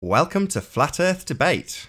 Welcome to Flat Earth Debate.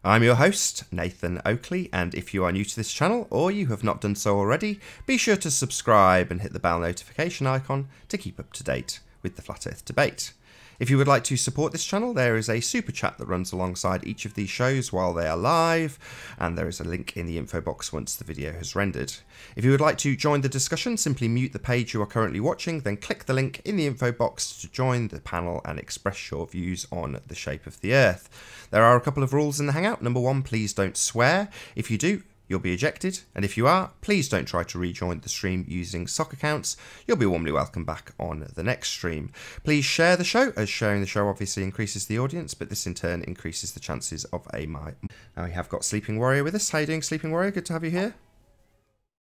I'm your host, Nathan Oakley, and if you are new to this channel or you have not done so already, be sure to subscribe and hit the bell notification icon to keep up to date with the Flat Earth Debate. If you would like to support this channel, there is a super chat that runs alongside each of these shows while they are live, and there is a link in the info box once the video has rendered. If you would like to join the discussion, simply mute the page you are currently watching, then click the link in the info box to join the panel and express your views on the shape of the Earth. There are a couple of rules in the Hangout. Number one, please don't swear. If you do, you'll be ejected, and if you are, please don't try to rejoin the stream using sock accounts. You'll be warmly welcome back on the next stream. Please share the show, as sharing the show obviously increases the audience, but this in turn increases the chances of a mic. Now we have got Sleeping Warrior with us. How are you doing, Sleeping Warrior? Good to have you here.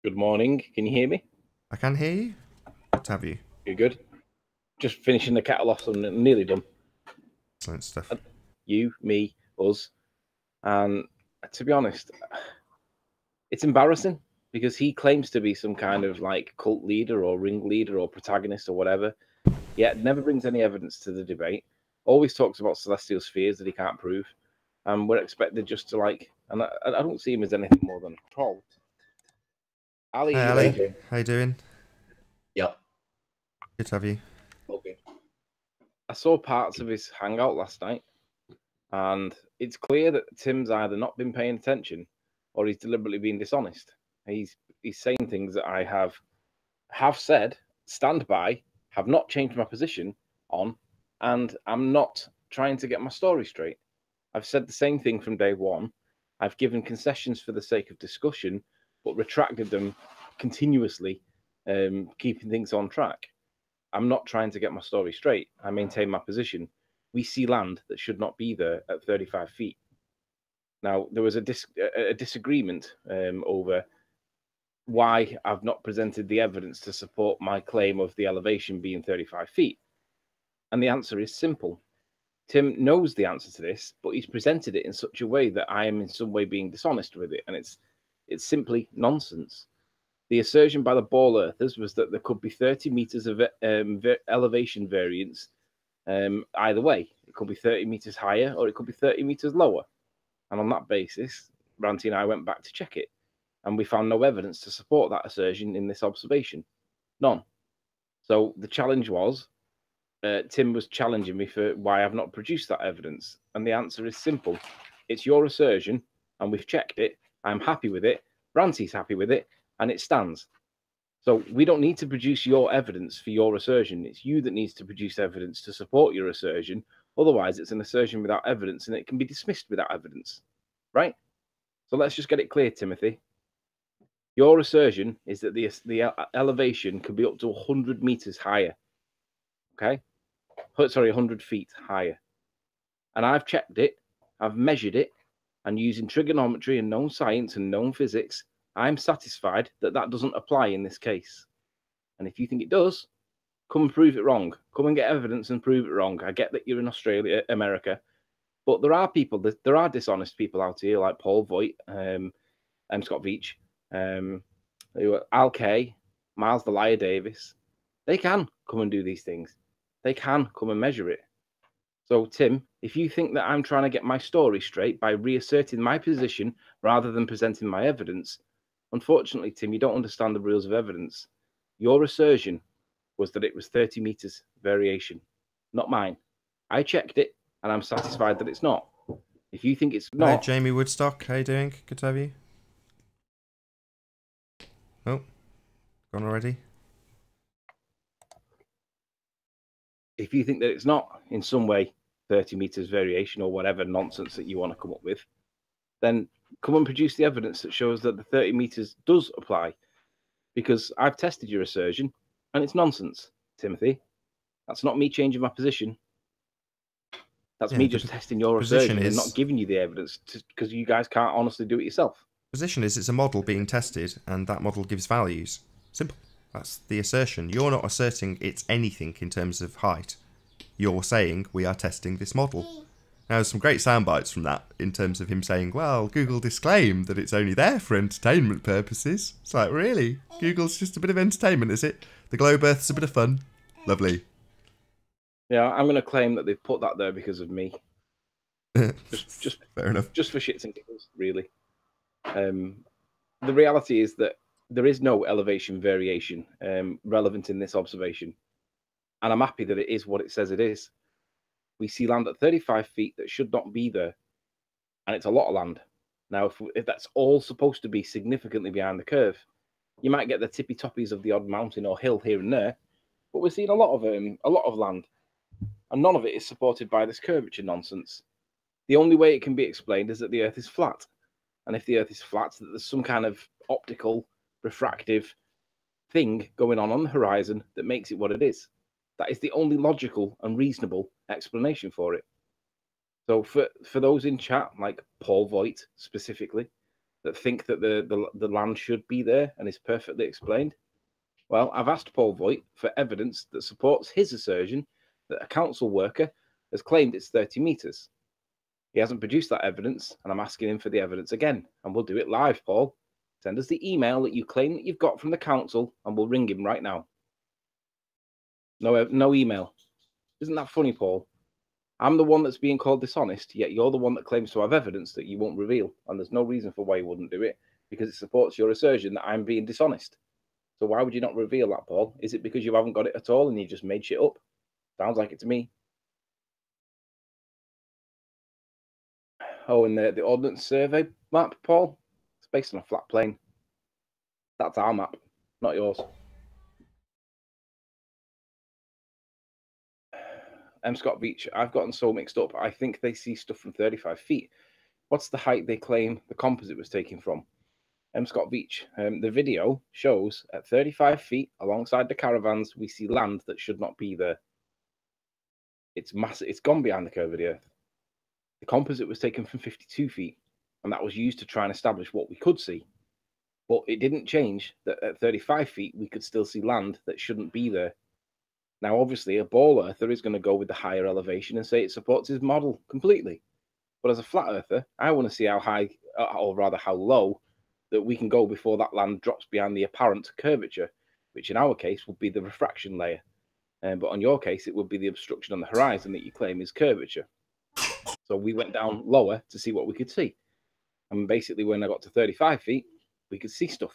Good morning. Can you hear me? I can hear you. Good to have you. You're good. Just finishing the kettle off, and nearly done. Excellent stuff. You, me, us, and to be honest, it's embarrassing because he claims to be some kind of like cult leader or ringleader or protagonist or whatever, yet never brings any evidence to the debate. Always talks about celestial spheres that he can't prove, and we're expected just to like. And I don't see him as anything more than a troll. Ali, Hey, Ali. How you doing? Yep. Good to have you. Okay. I saw parts of his hangout last night, and it's clear that Tim's either not been paying attention or he's deliberately being dishonest. He's saying things that I have said, stand by, have not changed my position on, and I'm not trying to get my story straight. I've said the same thing from day one. I've given concessions for the sake of discussion, but retracted them continuously, keeping things on track. I'm not trying to get my story straight. I maintain my position. We see land that should not be there at 35 feet. Now, there was a disagreement over why I've not presented the evidence to support my claim of the elevation being 35 feet. And the answer is simple. Tim knows the answer to this, but he's presented it in such a way that I am in some way being dishonest with it. And it's simply nonsense. The assertion by the ball earthers was that there could be 30 meters of elevation variance either way. It could be 30 meters higher or it could be 30 meters lower. And on that basis, Ranty and I went back to check it, and we found no evidence to support that assertion in this observation. None. So the challenge was, Tim was challenging me for why I've not produced that evidence. And the answer is simple. It's your assertion, and we've checked it. I'm happy with it. Ranty's happy with it, and it stands. So we don't need to produce your evidence for your assertion. It's you that needs to produce evidence to support your assertion. Otherwise, it's an assertion without evidence, and it can be dismissed without evidence, right? So let's just get it clear, Timothy. Your assertion is that the elevation could be up to 100 meters higher, okay? Sorry, 100 feet higher. And I've checked it, I've measured it, and using trigonometry and known science and known physics, I'm satisfied that that doesn't apply in this case. And if you think it does, come and prove it wrong. Come and get evidence and prove it wrong. I get that you're in Australia, America, but there are people, there are dishonest people out here like Paul Voigt, Scott Veach, Al Kay, Miles the Liar Davis. They can come and do these things. They can come and measure it. So, Tim, if you think that I'm trying to get my story straight by reasserting my position rather than presenting my evidence, unfortunately, Tim, you don't understand the rules of evidence. Your assertion was that it was 30 meters variation, not mine. I checked it, and I'm satisfied that it's not. If you think it's not... Hi, Jamie Woodstock. How you doing? Good to have you. Oh, gone already? If you think that it's not, in some way, 30 meters variation or whatever nonsense that you want to come up with, then come and produce the evidence that shows that the 30 meters does apply. Because I've tested your assertion, and it's nonsense, Timothy. That's not me changing my position. That's me just testing your assertion and not giving you the evidence because you guys can't honestly do it yourself. Position is it's a model being tested, and that model gives values. Simple. That's the assertion. You're not asserting it's anything in terms of height. You're saying we are testing this model. Now, there's some great sound bites from that in terms of him saying, well, Google disclaimed that it's only there for entertainment purposes. It's like, really? Google's just a bit of entertainment, is it? The globe Earth's a bit of fun. Lovely. Yeah, I'm going to claim that they've put that there because of me. just Fair enough. Just for shits and giggles, really. The reality is that there is no elevation variation relevant in this observation, and I'm happy that it is what it says it is. We see land at 35 feet that should not be there, and it's a lot of land. Now, if that's all supposed to be significantly behind the curve, you might get the tippy toppies of the odd mountain or hill here and there, but we're seeing a lot of land, and none of it is supported by this curvature nonsense. The only way it can be explained is that the Earth is flat, and if the Earth is flat, that there's some kind of optical, refractive thing going on the horizon that makes it what it is. That is the only logical and reasonable explanation for it. So for those in chat, like Paul Voigt specifically, that think that the land should be there and is perfectly explained, well, I've asked Paul Voigt for evidence that supports his assertion that a council worker has claimed it's 30 meters. He hasn't produced that evidence, and I'm asking him for the evidence again, and we'll do it live, Paul. Send us the email that you claim that you've got from the council, and we'll ring him right now. No email. Isn't that funny, Paul? I'm the one that's being called dishonest, yet you're the one that claims to have evidence that you won't reveal, and there's no reason for why you wouldn't do it, because it supports your assertion that I'm being dishonest. So why would you not reveal that, Paul? Is it because you haven't got it at all and you just made shit up? Sounds like it to me. Oh, and the Ordnance Survey map, Paul? It's based on a flat plane. That's our map, not yours. Scott Beach, I've gotten so mixed up. I think they see stuff from 35 feet. What's the height they claim the composite was taken from? Scott Beach, the video shows at 35 feet alongside the caravans, we see land that should not be there. It's massive. It's gone behind the curve of the Earth. The composite was taken from 52 feet, and that was used to try and establish what we could see. But it didn't change that at 35 feet, we could still see land that shouldn't be there. Now, obviously, a ball earther is going to go with the higher elevation and say it supports his model completely. But as a flat earther, I want to see how high, or rather how low, that we can go before that land drops behind the apparent curvature, which in our case would be the refraction layer. But on your case, it would be the obstruction on the horizon that you claim is curvature. So we went down lower to see what we could see. And basically, when I got to 35 feet, we could see stuff.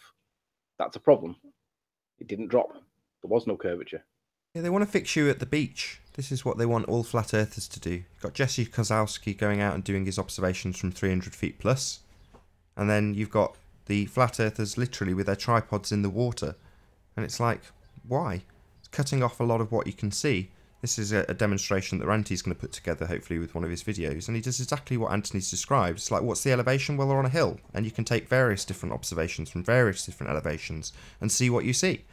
That's a problem. It didn't drop. There was no curvature. Yeah, they want to fix you at the beach. This is what they want all flat earthers to do. You've got Jesse Kozlowski going out and doing his observations from 300 feet plus. And then you've got the flat earthers literally with their tripods in the water. And it's like, why? It's cutting off a lot of what you can see. This is a demonstration that Ranty's going to put together, hopefully, with one of his videos. And he does exactly what Anthony's described. It's like, what's the elevation? Well, they're on a hill. And you can take various different observations from various different elevations and see what you see.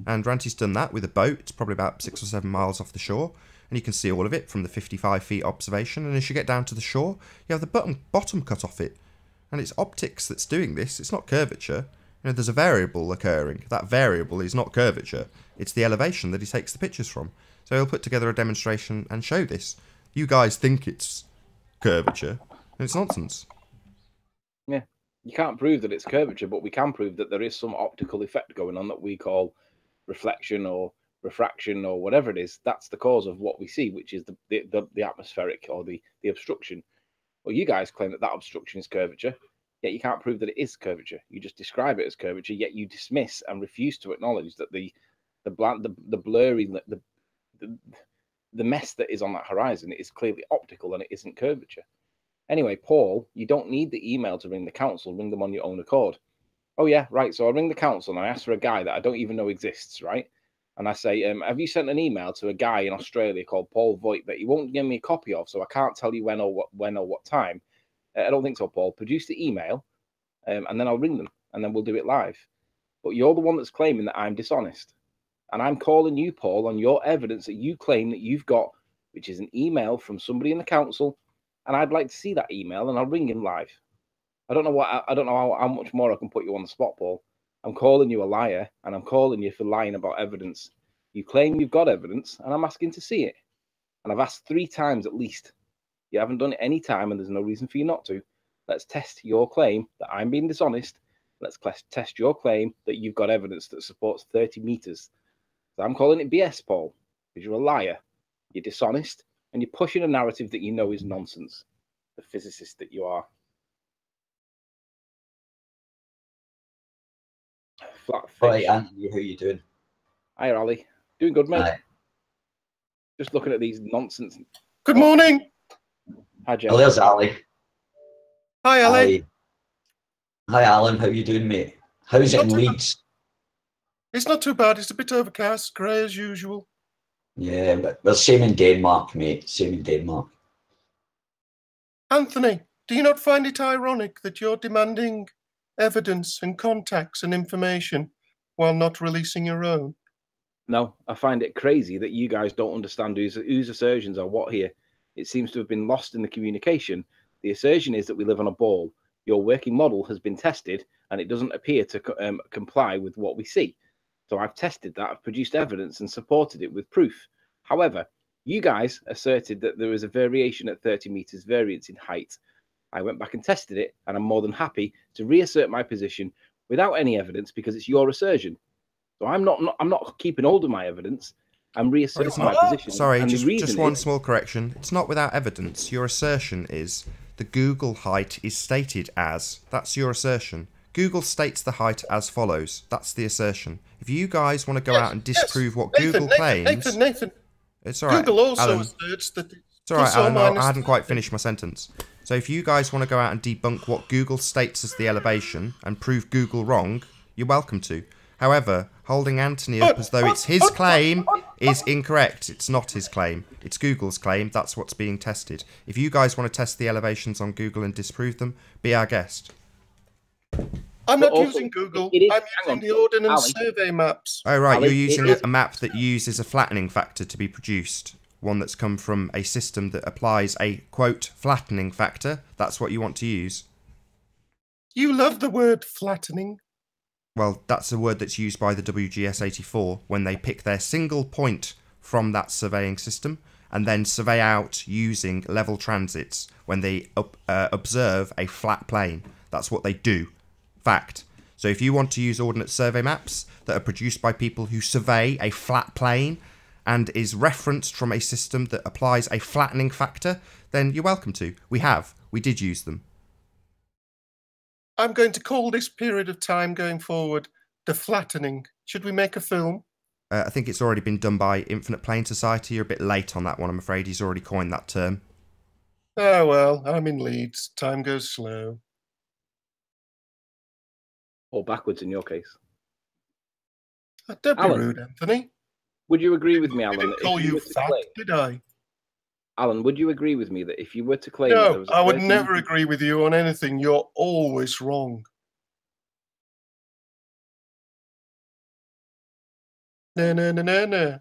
And Ranty's done that with a boat. It's probably about 6 or 7 miles off the shore. And you can see all of it from the 55 feet observation. And as you get down to the shore, you have the bottom cut off it. And it's optics that's doing this. It's not curvature. You know, there's a variable occurring. That variable is not curvature. It's the elevation that he takes the pictures from. So he'll put together a demonstration and show this. You guys think it's curvature, and it's nonsense. Yeah, you can't prove that it's curvature, but we can prove that there is some optical effect going on that we call reflection or refraction or whatever it is. That's the cause of what we see, which is the atmospheric or the obstruction. Well, you guys claim that obstruction is curvature, yet you can't prove that it is curvature. You just describe it as curvature, yet you dismiss and refuse to acknowledge that the blurry, the mess that is on that horizon is clearly optical and it isn't curvature. Anyway, Paul, you don't need the email to ring the council. Ring them on your own accord. Oh, yeah, right. So I ring the council and I ask for a guy that I don't even know exists, right? And I say, have you sent an email to a guy in Australia called Paul Voigt that he won't give me a copy of, so I can't tell you when or what time? I don't think so, Paul. Produce the email, and then I'll ring them, and then we'll do it live. But you're the one that's claiming that I'm dishonest. And I'm calling you, Paul, on your evidence that you claim that you've got, which is an email from somebody in the council, and I'd like to see that email, and I'll ring him live. I don't know how much more I can put you on the spot, Paul. I'm calling you a liar, and I'm calling you for lying about evidence. You claim you've got evidence, and I'm asking to see it. And I've asked 3 times at least. You haven't done it any time, and there's no reason for you not to. Let's test your claim that I'm being dishonest. Let's test your claim that you've got evidence that supports 30 meters. So I'm calling it BS, Paul, because you're a liar. You're dishonest, and you're pushing a narrative that you know is nonsense. the physicist that you are. Flat fish. Right, Anthony, how you doing? Hi, Ollie. Doing good, mate. Hi. Just looking at these nonsense. Good morning. Hi, Jen. Oh, there's Ali. Hi, Ali. Ali. Hi, Alan. How you doing, mate? How's it in Not too bad. Leeds? It's not too bad. It's a bit overcast, grey as usual. Yeah, but well, same in Denmark, mate. Same in Denmark. Anthony, do you not find it ironic that you're demanding evidence and contacts and information while not releasing your own? No, I find it crazy that you guys don't understand whose assertions are what here. It seems to have been lost in the communication. The assertion is that we live on a ball. Your working model has been tested, and it doesn't appear to comply with what we see. So I've tested that, I've produced evidence and supported it with proof. However, you guys asserted that there was a variation at 30 meters variance in height. I went back and tested it, and I'm more than happy to reassert my position without any evidence because it's your assertion. So I'm not keeping hold of my evidence. I'm reasserting my position. Sorry, and just one small correction. It's not without evidence. Your assertion is the Google height is stated as. That's your assertion. Google states the height as follows. That's the assertion. If you guys want to go out and disprove what Google claims... Nathan. It's all right, Google also Alan. asserts that... It's all right, Alan. I hadn't quite finished my sentence. So if you guys want to go out and debunk what Google states as the elevation and prove Google wrong, you're welcome to. However, holding Anthony up as though it's his claim is incorrect. It's not his claim. It's Google's claim. That's what's being tested. If you guys want to test the elevations on Google and disprove them, be our guest. I'm not using Google. I'm using the Ordnance Survey maps. Oh, right. Ali, You're using a map that uses a flattening factor to be produced. One that's come from a system that applies a, quote, flattening factor. That's what you want to use. You love the word flattening. Well, that's a word that's used by the WGS84 when they pick their single point from that surveying system and then survey out using level transits when they observe a flat plane. That's what they do. Fact. So if you want to use Ordnance Survey maps that are produced by people who survey a flat plane and is referenced from a system that applies a flattening factor, then you're welcome to. We did use them. I'm going to call this period of time going forward the flattening. Should we make a film? I think it's already been done by Infinite Plane Society. You're a bit late on that one, I'm afraid. He's already coined that term. Oh, well, I'm in Leeds. Time goes slow. Or backwards in your case. Don't be Alan, rude, Anthony. Would you agree with me, I Alan? didn't call you fat, did I? Alan, would you agree with me that if you were to claim that there No, was a I would 30 never agree with you on anything. You're always wrong. No. That's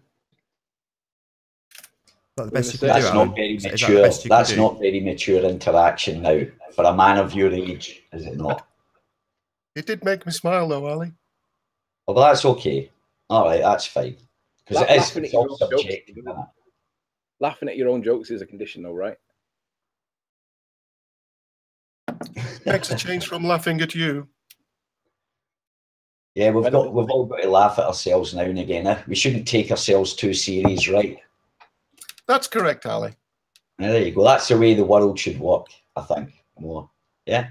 the best you can That's do, not Alan. very Is that the mature. best you can That's do? not very mature interaction now for a man of your age, is it not? It did make me smile, though, Ali. Well, that's okay. All right, that's fine. Because it is Laughing at it's your all own subjective. jokes. Isn't it? Laughing at your own jokes is a condition, though, right? Makes a change from laughing at you. Yeah, we've all got to laugh at ourselves now and again. We shouldn't take ourselves too serious, right? That's correct, Ali. There you go. That's the way the world should work, I think. More, yeah.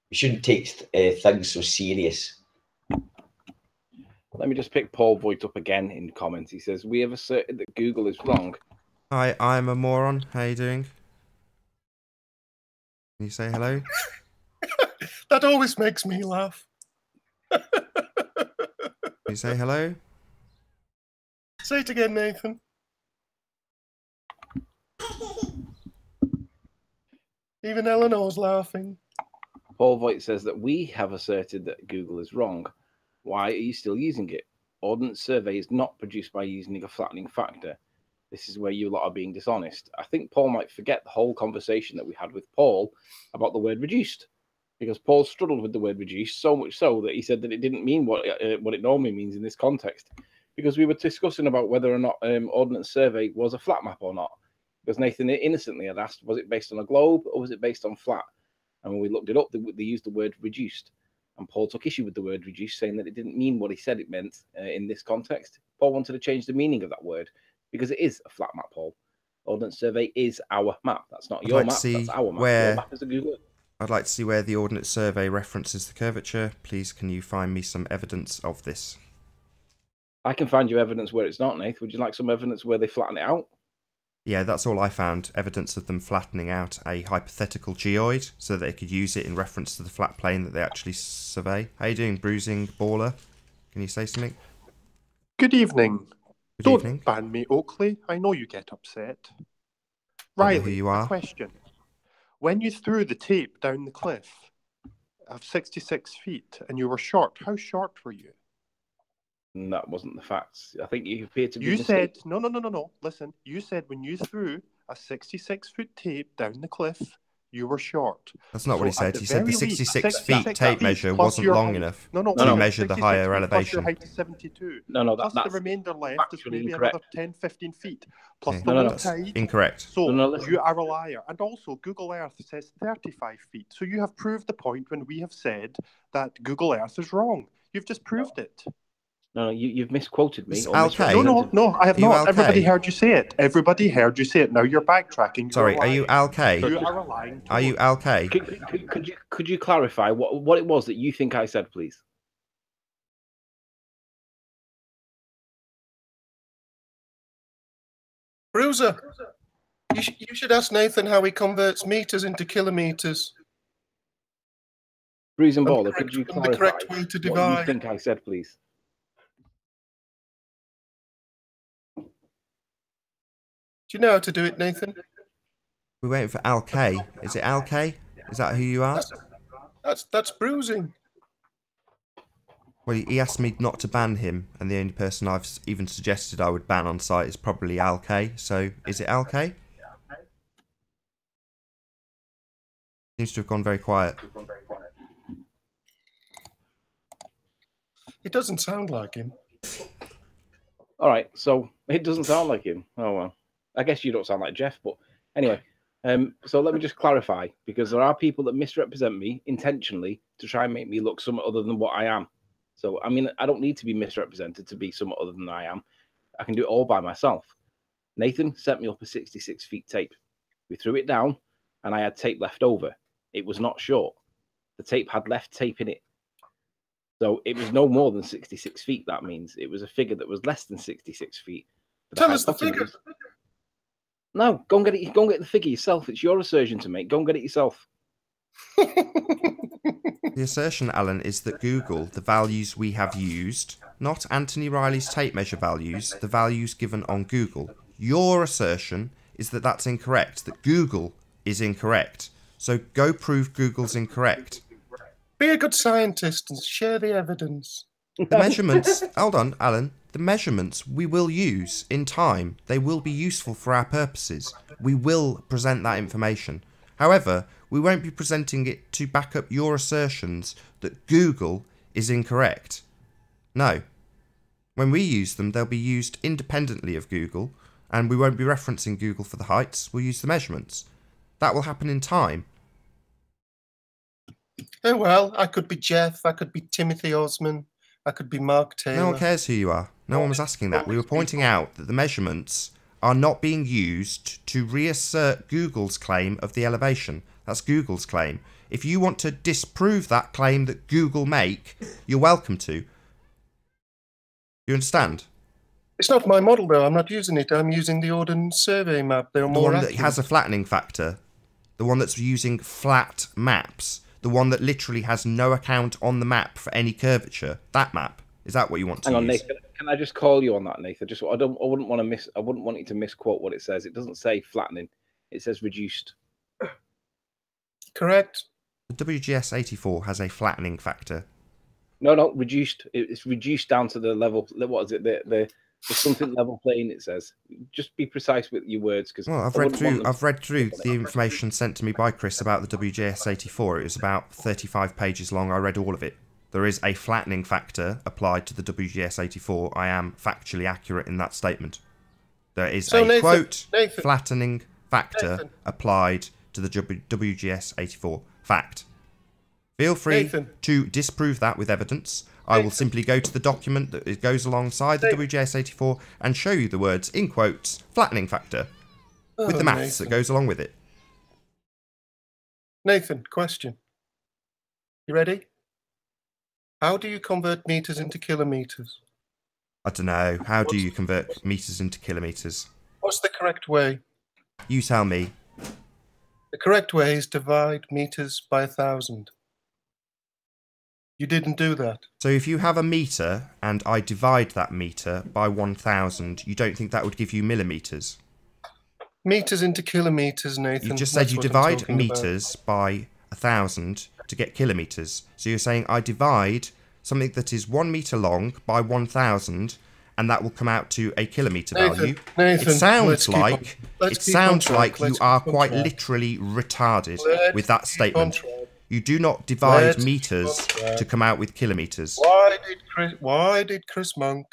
We shouldn't take things so serious. Let me just pick Paul Voigt up again in comments. He says, we have asserted that Google is wrong. Hi, I'm a moron. How you doing? Can you say hello? That always makes me laugh. Can you say hello? Say it again, Nathan. Even Eleanor's laughing. Paul Voigt says that we have asserted that Google is wrong. Why are you still using it? Ordnance Survey is not produced by using a flattening factor. This is where you lot are being dishonest. I think Paul might forget the whole conversation that we had with Paul about the word reduced, because Paul struggled with the word reduced so much so that he said that it didn't mean what it normally means in this context, because we were discussing about whether or not Ordnance Survey was a flat map or not, because Nathan innocently had asked, was it based on a globe or was it based on flat? And when we looked it up, they used the word reduced. And Paul took issue with the word reduced, saying that it didn't mean what he said it meant in this context. Paul wanted to change the meaning of that word because it is a flat map, Paul. Ordnance Survey is our map. That's not I'd your like to map. see That's our map. where- Your map is a Google Earth. I'd like to see where the Ordnance Survey references the curvature. Please, can you find me some evidence of this? I can find you evidence where it's not, Nath. Would you like some evidence where they flatten it out? Yeah, that's all I found. Evidence of them flattening out a hypothetical geoid so that they could use it in reference to the flat plane that they actually survey. How you doing, Bruising Baller? Can you say something? Good evening. Good Don't evening. ban me, Oakley. I know you get upset. I know Riley, who you are. a question. When you threw the tape down the cliff of 66 feet and you were short, how short were you? And that wasn't the facts. I think you appear to be You mistaken. said, no. Listen, you said when you threw a 66-foot tape down the cliff, you were short. That's not what he So at said. the He said the very least, 66 feet 66 tape feet measure plus wasn't your long height. enough No, to no. measure the 66 higher feet plus your elevation. height is 72. No, Plus that's the remainder left is factually maybe incorrect. another 10, 15 feet. Plus Okay, the No, low that's tide. incorrect. So No, listen. you are a liar. And also, Google Earth says 35 feet. So you have proved the point when we have said that Google Earth is wrong. You've just proved it. No, you've misquoted me. It's or Al K. misrepresented No, I have Are you not. Al K? Everybody heard you say it. Everybody heard you say it. Now you're backtracking. Sorry, You're are you lying. Al K? You are a lying Are you toad. Al K? Could you clarify what it was that you think I said, please? Bruiser, you should ask Nathan how he converts meters into kilometers. Bruising And Baller, could you the clarify correct way to what you divide. think I said, please? Do you know how to do it, Nathan? We're waiting for Al K. Is it Al K? Is that who you are? That's bruising. Well, he asked me not to ban him, and the only person I've even suggested I would ban on site is probably Al K. So, is it Al K? Seems to have gone very quiet. It doesn't sound like him. All right, so it doesn't sound like him. Oh well, I guess you don't sound like Jeff, but anyway. So let me just clarify, because there are people that misrepresent me intentionally to try and make me look somewhat other than what I am. So I mean, I don't need to be misrepresented to be somewhat other than I am. I can do it all by myself. Nathan sent me up a 66 feet tape. We threw it down, and I had tape left over. It was not short. The tape had left tape in it. So it was no more than 66 feet. That means it was a figure that was less than 66 feet. Tell us the figure. No, go and get it. Go and get the figure yourself. It's your assertion to make. Go and get it yourself. The assertion, Alan, is that Google, the values we have used, not Anthony Riley's tape measure values, the values given on Google. Your assertion is that that's incorrect, that Google is incorrect. So go prove Google's incorrect. Be a good scientist and share the evidence. The measurements, hold on, Alan, the measurements we will use in time, they will be useful for our purposes. We will present that information. However, we won't be presenting it to back up your assertions that Google is incorrect. No. When we use them, they'll be used independently of Google, and we won't be referencing Google for the heights, we'll use the measurements. That will happen in time. Oh well, I could be Jeff, I could be Timothy Osman, I could be Mark Taylor. No one cares who you are. No one was asking that. We were pointing out that the measurements are not being used to reassert Google's claim of the elevation. That's Google's claim. If you want to disprove that claim that Google make, you're welcome to. You understand? It's not my model though, I'm not using it, I'm using the Ordnance Survey map. They're The more one that accurate. has a flattening factor. The one that's using flat maps. The one that literally has no account on the map for any curvature. That map. Is that what you want to Hang on, use? Nathan. Can I just call you on that, Nathan? I wouldn't want you to misquote what it says. It doesn't say flattening. It says reduced. Correct. The WGS84 has a flattening factor. No, reduced. It's reduced down to the level. What is it? The something level plane. It says. Just be precise with your words, because Well, I've read through the information sent to me by Chris about the WGS84. It was about 35 pages long. I read all of it. There is a flattening factor applied to the WGS84. I am factually accurate in that statement. There is Nathan, flattening factor applied to the WGS84. Fact. Feel free to disprove that with evidence. I will simply go to the document that it goes alongside the WGS84 and show you the words, in quotes, flattening factor. with the maths that goes along with it. Nathan, question. You ready? How do you convert meters into kilometers? I don't know. How do you convert meters into kilometers? What's the correct way? You tell me. The correct way is divide meters by 1,000. You didn't do that. So if you have a meter and I divide that meter by 1,000, you don't think that would give you millimeters? Meters into kilometers, Nathan. You just said That's you what I'm divide talking about. meters by 1,000 to get kilometers. So you're saying I divide something that is 1 meter long by 1,000, and that will come out to a kilometer value. Nathan, it sounds like you are quite track. literally retarded Let's with that keep statement. on track. You do not divide Let's meters keep on track. to come out with kilometers. Why did Chris Monk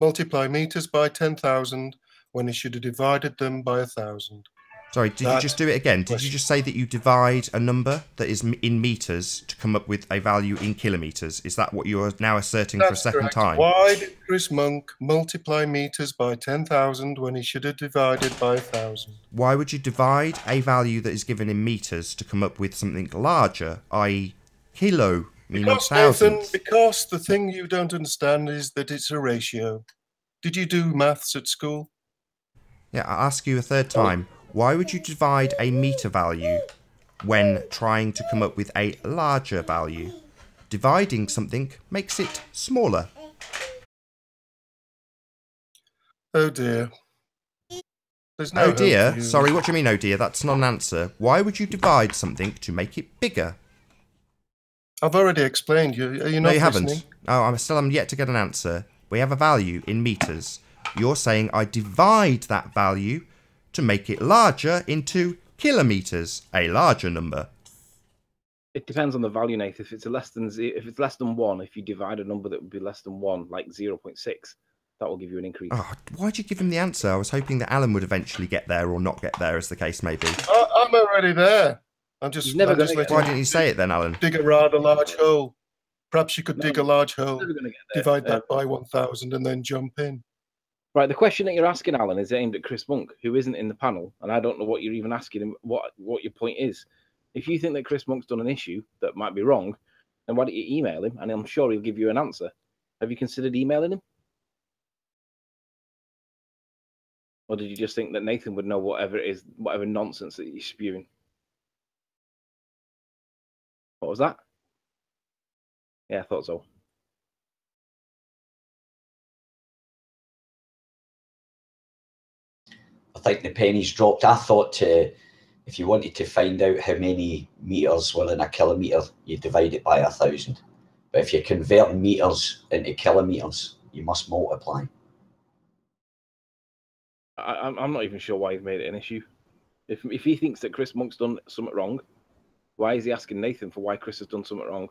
multiply meters by 10,000 when he should have divided them by 1,000? Sorry, did you just do it again? Did you just say that you divide a number that is in meters to come up with a value in kilometers? Is that what you are now asserting for a second time? Why did Chris Monk multiply meters by 10,000 when he should have divided by 1,000? Why would you divide a value that is given in meters to come up with something larger, i.e. kilo, meaning thousands? Because the thing you don't understand is that it's a ratio. Did you do maths at school? Yeah, I'll ask you a third time. Why would you divide a meter value when trying to come up with a larger value? Dividing something makes it smaller. Oh dear. There's no Oh hope dear? for you. Sorry, what do you mean, oh dear? That's not an answer. Why would you divide something to make it bigger? I've already explained. Are you not No, you haven't. listening? Oh, I'm yet to get an answer. We have a value in meters. You're saying I divide that value to make it larger into kilometers, a larger number. It depends on the value, Nathan. If it's less than 1, if you divide a number that would be less than 1, like 0.6, that will give you an increase. Oh, why'd you give him the answer? I was hoping that Alan would eventually get there or not get there, as the case may be. I'm already there. I'm just never letting Why didn't you say it then, Alan? dig a rather large hole. Perhaps you could dig a large hole, Never gonna get there. divide that by 1,000 and then jump in. Right, the question that you're asking, Alan, is aimed at Chris Monk, who isn't in the panel, and I don't know what you're even asking him, what your point is. If you think that Chris Monk's done an issue that might be wrong, then why don't you email him, and I'm sure he'll give you an answer. Have you considered emailing him? Or did you just think that Nathan would know whatever it is, whatever nonsense that you're spewing? What was that? Yeah, I thought so. I think the penny's dropped. I thought if you wanted to find out how many meters were in a kilometre, you divide it by 1,000. But if you're converting meters into kilometres, you must multiply. I'm not even sure why he's made it an issue. If he thinks that Chris Monk's done something wrong, why is he asking Nathan for why Chris has done something wrong?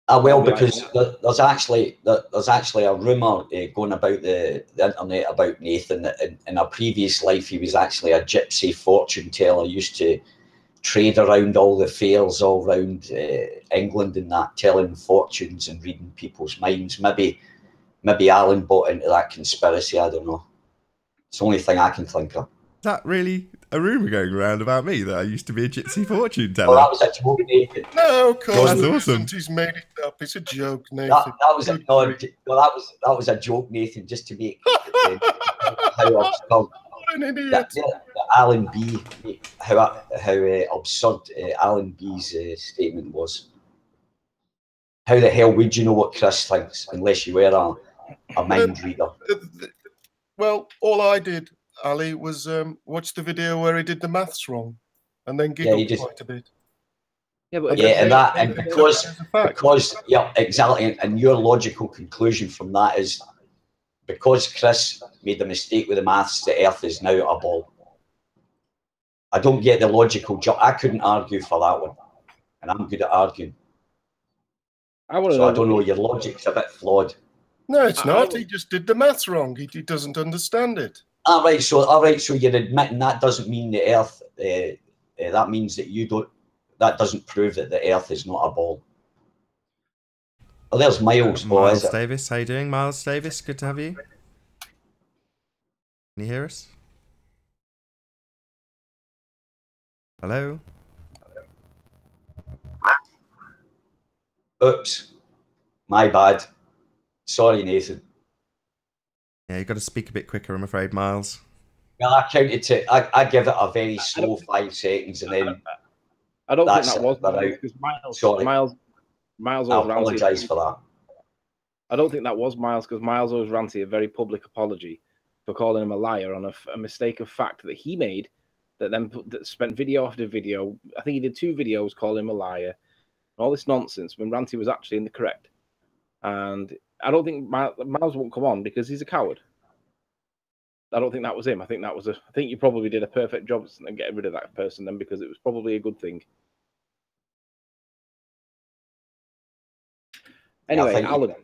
Well, because there's actually a rumour going about the internet about Nathan that in a previous life he was actually a gypsy fortune teller, used to trade around all the fairs all around England and that, telling fortunes and reading people's minds. Maybe Alan bought into that conspiracy, I don't know. It's the only thing I can think of. Is that really a rumour going around about me that I used to be a gypsy fortune teller? Well, that was a joke, Nathan. No, of course That's it awesome. isn't. He's made it up. It's a joke, Nathan. That was a joke, Nathan, just to make how absurd. What an idiot. Alan B. How absurd Alan B's statement was. How the hell would you know what Chris thinks unless you were a mind reader? Well, all I did, Ali, was watch the video where he did the maths wrong, and then giggled quite a bit. Yeah, but because yeah, exactly, and your logical conclusion from that is because Chris made a mistake with the maths, the Earth is now a ball. I don't get the logical jump. I couldn't argue for that one, and I'm good at arguing. I don't know. Your logic's a bit flawed. No, it's not. He just did the maths wrong. He doesn't understand it. All right. So you're admitting that doesn't mean the Earth. That means that you don't. That doesn't prove that the Earth is not a ball. Oh, there's Miles. Miles Davis, how you doing, Miles Davis? Good to have you. Can you hear us? Hello? Oops. My bad. Sorry, Nathan. Yeah, you've got to speak a bit quicker, I'm afraid, Miles. Well, I counted to. I give it a very slow 5 seconds, and then I don't think that's that was it. But because sorry. Miles I always ranted. apologise for that. I don't think that was Miles because Miles owes Ranty a very public apology for calling him a liar on a mistake of fact that he made. That spent video after video. I think he did 2 videos calling him a liar. All this nonsense when Ranty was actually in the correct. And I don't think Miles won't come on because he's a coward. I don't think that was him. I think you probably did a perfect job at getting rid of that person then because it was probably a good thing. Anyway, Alan,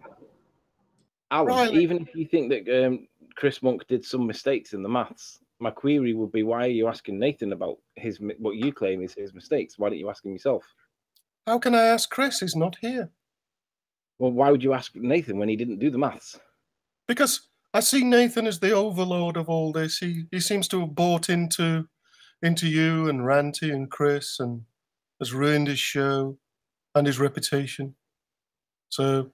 Riley. even if you think that Chris Monk did some mistakes in the maths, my query would be, why are you asking Nathan about what you claim is his mistakes? Why don't you ask him yourself? How can I ask Chris? He's not here. Well, why would you ask Nathan when he didn't do the maths? Because I see Nathan as the overlord of all this. He seems to have bought into you and Ranty and Chris and has ruined his show and his reputation. So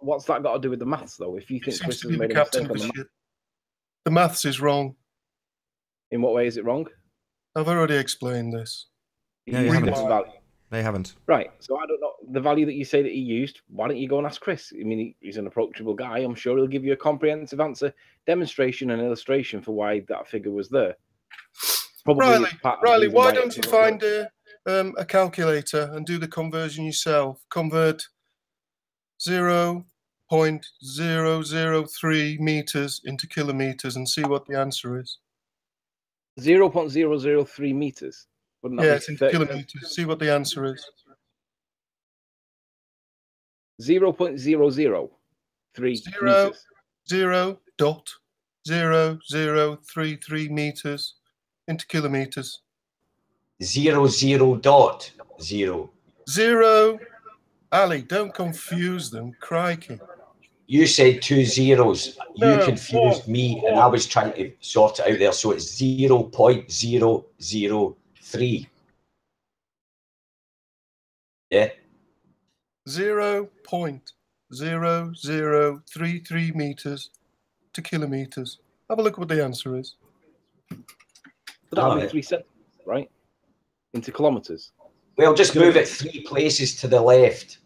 what's that got to do with the maths, though? If you think Chris has made a mistake on the maths, the maths is wrong. In what way is it wrong? I've already explained this. No, you haven't. Value. They haven't. Right. So I don't know the value that you say that he used. Why don't you go and ask Chris? I mean, he's an approachable guy. I'm sure he'll give you a comprehensive answer, demonstration, and illustration for why that figure was there. Probably Riley, why don't you find a calculator and do the conversion yourself? Convert 0.003 meters into kilometers and see what the answer is. 0.003 meters. Yeah, it's in kilometers. See what the answer is. 0.003 meters. 0.0033 meters into kilometers. 0.0. Zero. Ali, don't confuse them. Crikey. You said 2 zeros. You confused me, and I was trying to sort it out there. So it's 0.003. Yeah. 0.0033 meters to kilometers. Have a look what the answer is. But that'll be 3 cents, right? Into kilometers. Well, just move it 3 places to the left.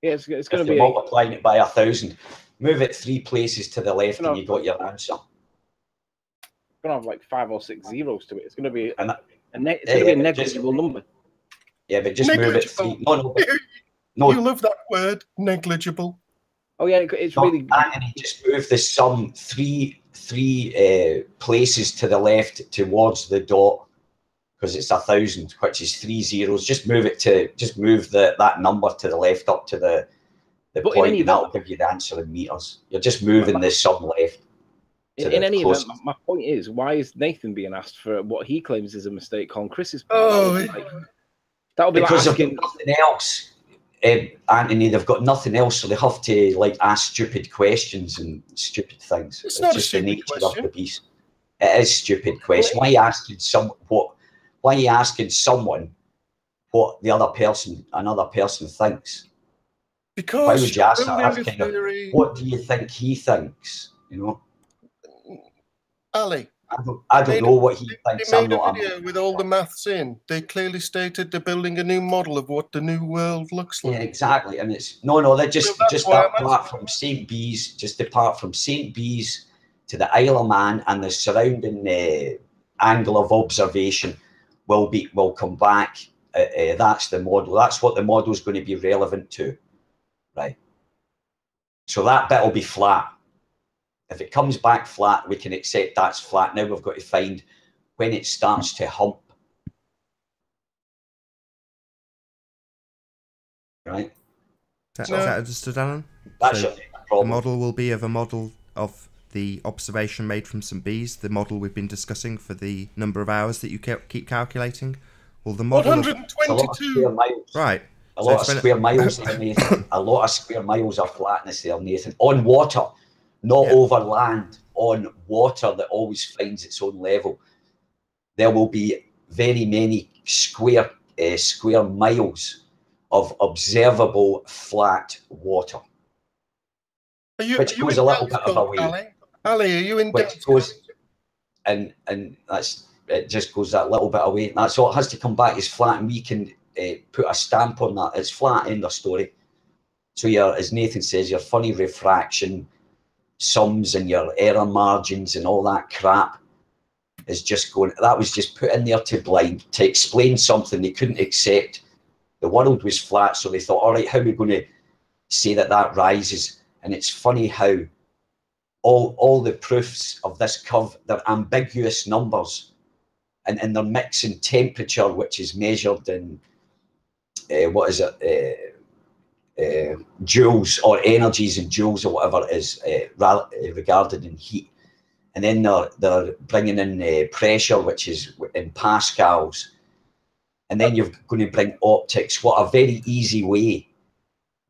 Yeah, it's going to be multiplying it by 1,000. Move it 3 places to the left, and you got your answer. It's going to have like 5 or 6 zeros to it. It's going to be a negligible number. Yeah, but just move it 3. No. You love that word, negligible. Oh yeah, it's really. Anthony, just move the sum 3 places to the left towards the dot, because it's 1,000, which is 3 zeros. Just move it that number to the left up to the point, and that'll give you the answer in meters. You're just moving the sum left. In any event, my point is, why is Nathan being asked for what he claims is a mistake on Chris's part? That would be because like asking they've got nothing else. Anthony, they've got nothing else, so they have to like ask stupid questions and stupid things. It's not just a the nature question. of the beast. It is a stupid question. Why are you asking someone what another person thinks? Because why would you ask that? What do you think he thinks? You know, Ali. I don't know what he thinks. They made a video with all the maths in. They clearly stated they're building a new model of what the new world looks like. Yeah, exactly. And it's they're just apart from St. Bees, just depart from St. Bees to the Isle of Man and the surrounding angle of observation will come back. That's the model. That's what the model is going to be relevant to, right? So that bit will be flat. If it comes back flat, we can accept that's flat. Now we've got to find when it starts to hump. Right? Is that understood, Alan? That's so your problem. The model will be of a model of the observation made from St. Bees, the model we've been discussing for the number of hours that you keep calculating. Well, the model 122. Right. A lot of square miles there, Nathan. A lot of square miles of flatness there, Nathan. On water. Not over land, on water that always finds its own level. There will be very many square miles of observable flat water, which goes a little bit of a way. Ali, are you in which goes, and that's, it just goes that little bit away. That's all it has to come back is flat, and we can put a stamp on that. It's flat, end of story. So your, as Nathan says, your funny refraction sums and your error margins and all that crap is just going, that was just put in there to explain something they couldn't accept. The world was flat, so they thought, all right, how are we going to say that that rises? And it's funny how all the proofs of this curve, they're ambiguous numbers, and they're mixing temperature, which is measured in what is it, joules, or energies in joules, or whatever it is regarded in heat, and then they're bringing in pressure, which is in pascals, and then you're going to bring optics. What a very easy way,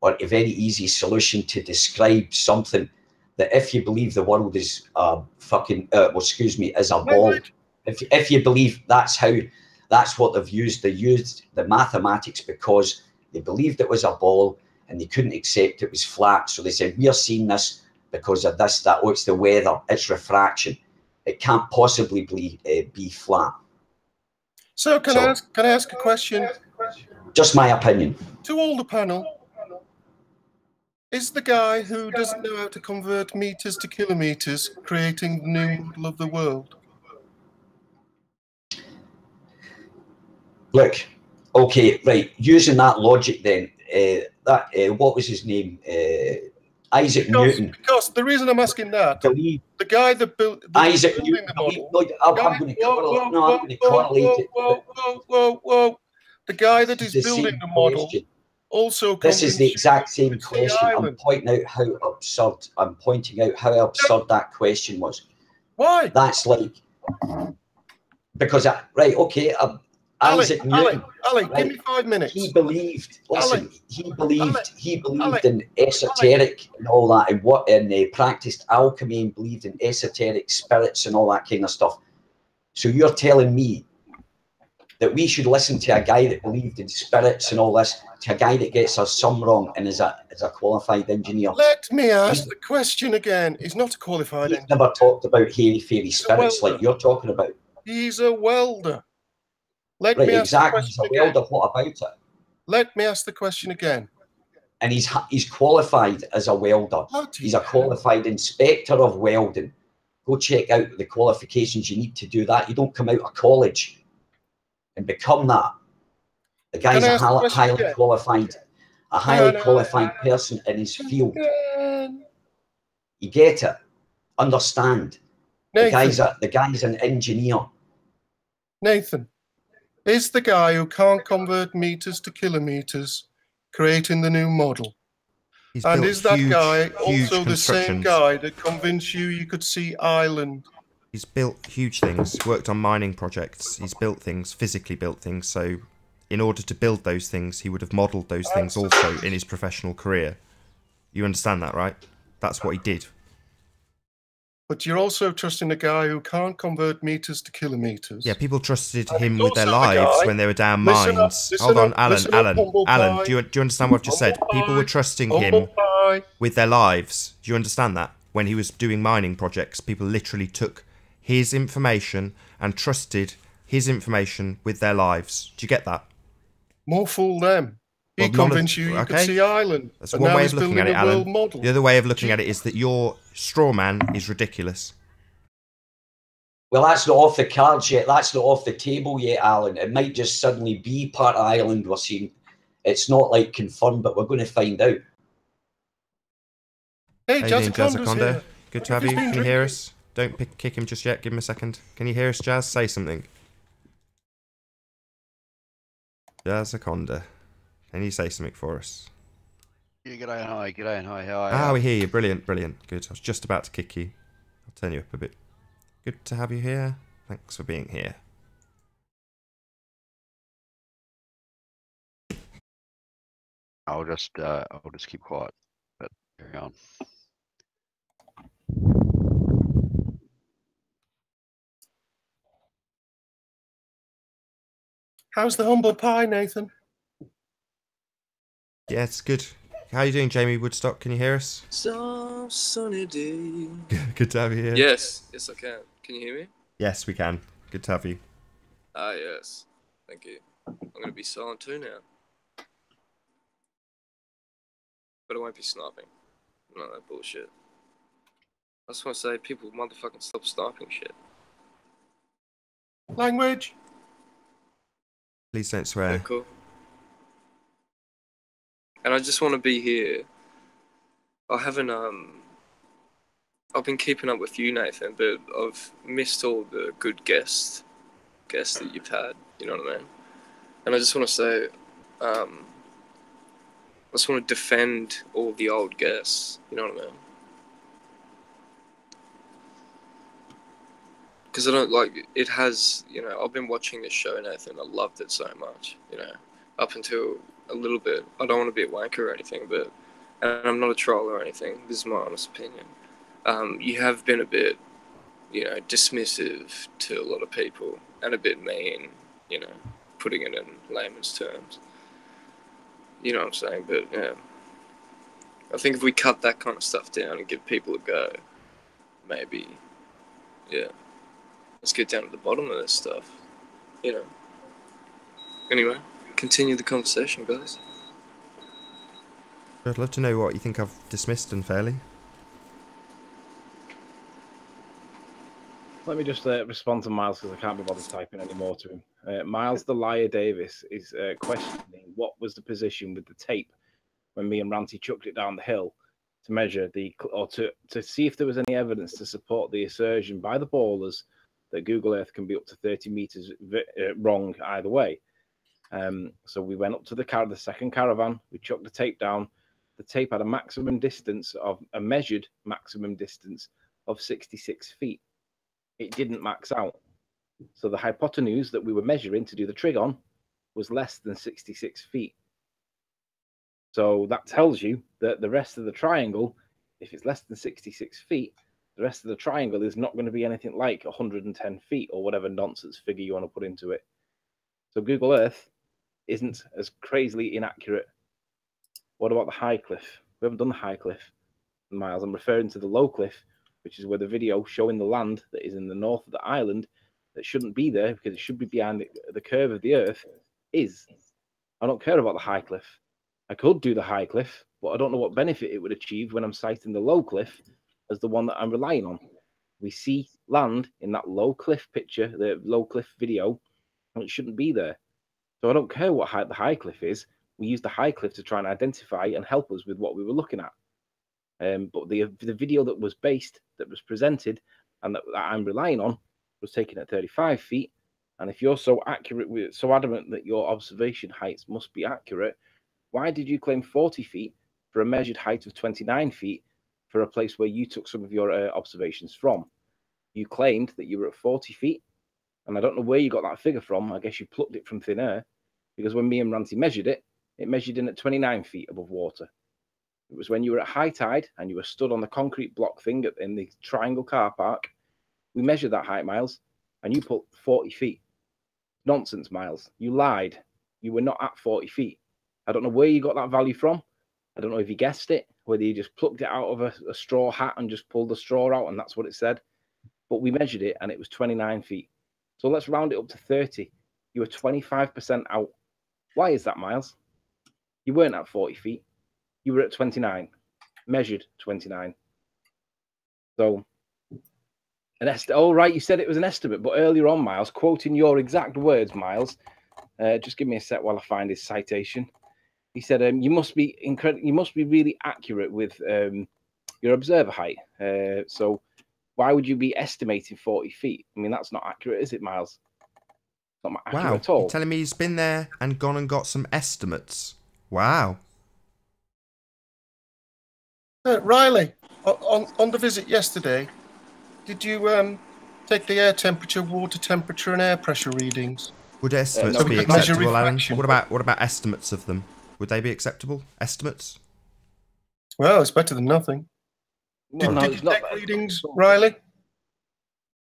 or a very easy solution to describe something that, if you believe the world is fucking, excuse me, is a ball, if you believe that's what they've used. They used the mathematics because they believed it was a ball and they couldn't accept it was flat. So they said, we are seeing this because of this, that, oh, it's the weather, it's refraction. It can't possibly be flat. So can I ask a question? Just my opinion. To all the panel, is the guy who doesn't know how to convert meters to kilometers creating the new model of the world? Look, okay, right. Using that logic, then what was his name? Isaac Newton. Because the reason I'm asking that, the guy that built Isaac Newton, the model. I'm going to correlate it. Whoa! The guy that is building the model also. This is the exact same question. I'm pointing out how absurd. I'm pointing out how absurd that question was. Why? That's like, because right, okay. Isaac Newton. Ali, give me 5 minutes. He believed. Listen, he believed in esoteric and all that, and they practiced alchemy and believed in esoteric spirits and all that kind of stuff. So you're telling me that we should listen to a guy that believed in spirits and all this, to a guy that gets us some wrong and is a qualified engineer? Let me ask the question again. He's not a qualified engineer. He's never talked about hairy-fairy spirits like you're talking about. He's a welder. Let right, me ask exactly. the question He's a welder. What about it? Let me ask the question again. And he's qualified as a welder. He's a qualified inspector of welding. Go check out the qualifications you need to do that. You don't come out of college and become that. The guy's a highly qualified person in his field. You get it? Understand? Nathan. The guy's an engineer. Nathan, is the guy who can't convert meters to kilometers creating the new model? And is that guy also the same guy that convinced you could see Ireland? He's built huge things, worked on mining projects, he's built things, physically built things, so in order to build those things, he would have modelled those things also in his professional career. You understand that, right? That's what he did. But you're also trusting a guy who can't convert meters to kilometers. Yeah, people trusted him with their lives when they were down mines. Hold on, Alan, do you understand what I've just said? People were trusting him with their lives. Do you understand that? When he was doing mining projects, people literally took his information and trusted his information with their lives. Do you get that? More fool them. He convinced you could see Ireland. That's one way of looking at it, Alan. The other way of looking at it is that your straw man is ridiculous. Well, that's not off the cards yet. That's not off the table yet, Alan. It might just suddenly be part of Ireland we're seeing. It's not like confirmed, but we're going to find out. Hey, Jazzaconda. Good to have you. Can you hear us? Don't kick him just yet. Give him a second. Can you hear us, Jazz? Say something. Jazzaconda. Can you say something for us? Yeah, g'day and hi, how are you? Ah, we hear you. Brilliant. Good. I was just about to kick you. I'll turn you up a bit. Good to have you here. Thanks for being here. I'll just keep quiet, but carry on. How's the humble pie, Nathan? Yeah, it's good. How are you doing, Jamie Woodstock? Can you hear us? Some sunny day. Good to have you here. Yes, I can. Can you hear me? Yes, we can. Good to have you. Ah, yes. Thank you. I'm going to be silent too now. But I won't be sniping. None of that bullshit. I just want to say, people motherfucking stop sniping shit. Language. Please don't Yeah, swear. cool. And I just want to be here. I haven't, I've been keeping up with you, Nathan, but I've missed all the good guests that you've had, you know what I mean? And I just want to say, I just want to defend all the old guests, you know what I mean? Because I don't like, it has, you know, I've been watching this show, Nathan, I loved it so much, you know, up until a little bit. I don't want to be a wanker or anything, but, and I'm not a troll or anything, this is my honest opinion. You have been a bit, you know, dismissive to a lot of people, and a bit mean, you know, putting it in layman's terms. You know what I'm saying? But, yeah. I think if we cut that kind of stuff down and give people a go, maybe, yeah. Let's get down to the bottom of this stuff, you know. Anyway, continue the conversation, guys. I'd love to know what you think I've dismissed unfairly. Let me just respond to Miles because I can't be bothered typing any more to him. Miles the Liar Davis is questioning what was the position with the tape when me and Ranty chucked it down the hill to measure the, or to see if there was any evidence to support the assertion by the ballers that Google Earth can be up to 30 meters wrong either way. So we went up to the second caravan, we chucked the tape down. The tape had a maximum distance of, a measured maximum distance of 66 feet. It didn't max out. So the hypotenuse that we were measuring to do the trig on was less than 66 feet. So that tells you that the rest of the triangle, if it's less than 66 feet, the rest of the triangle is not going to be anything like 110 feet or whatever nonsense figure you want to put into it. So Google Earth isn't as crazily inaccurate. What about the high cliff? We haven't done the high cliff, Miles. I'm referring to the low cliff, which is where the video showing the land that is in the north of the island that shouldn't be there because it should be behind the curve of the Earth is. I don't care about the high cliff. I could do the high cliff, but I don't know what benefit it would achieve when I'm citing the low cliff as the one that I'm relying on. We see land in that low cliff picture, the low cliff video, and it shouldn't be there. So I don't care what the high cliff is. We use the high cliff to try and identify and help us with what we were looking at. But the video that was presented, and that I'm relying on, was taken at 35 feet. And if you're so accurate, so adamant that your observation heights must be accurate, why did you claim 40 feet for a measured height of 29 feet for a place where you took some of your observations from? You claimed that you were at 40 feet, and I don't know where you got that figure from. I guess you plucked it from thin air, because when me and Ranty measured it, it measured in at 29 feet above water. It was when you were at high tide and you were stood on the concrete block thing in the triangle car park. We measured that height, Miles, and you put 40 feet. Nonsense, Miles. You lied. You were not at 40 feet. I don't know where you got that value from. I don't know if you guessed it, whether you just plucked it out of a straw hat and just pulled the straw out and that's what it said. But we measured it and it was 29 feet. So let's round it up to 30. You were 25% out. Why is that, Miles? You weren't at 40 feet. You were at 29, measured 29. So, all right, you said it was an estimate, but earlier on, Miles, quoting your exact words, Miles, just give me a sec while I find his citation. He said, "You must be really accurate with your observer height. So, why would you be estimating 40 feet? I mean, that's not accurate, is it, Miles? It's not accurate at all." You're telling me he's been there and gone and got some estimates. Wow. Riley, on the visit yesterday, did you take the air temperature, water temperature, and air pressure readings? Would estimates no, be we could measure acceptable, Alan? refraction. What about estimates of them? Would they be acceptable? Estimates? Well, it's better than nothing. Did you take readings, Riley?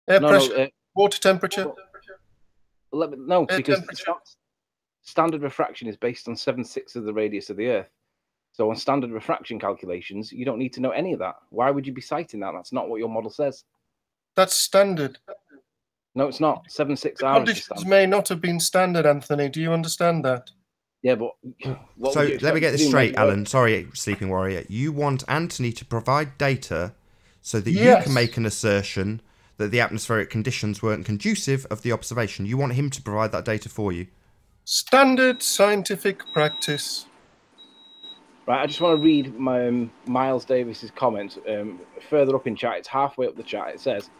Air pressure, water temperature? No, because Standard refraction is based on 7/6 of the radius of the Earth. So on standard refraction calculations, you don't need to know any of that. Why would you be citing that? That's not what your model says. That's standard. No, it's not. 7/6 The hours. conditions may not have been standard, Anthony. Do you understand that? Yeah, but what So would you let me expect get to this do, straight, mate? Alan. Sorry, Sleeping Warrior. You want Anthony to provide data so that you Yes. can make an assertion that the atmospheric conditions weren't conducive of the observation. You want him to provide that data for you. Standard scientific practice. Right, I just want to read my Miles Davis's comment further up in chat. It's halfway up the chat. It says,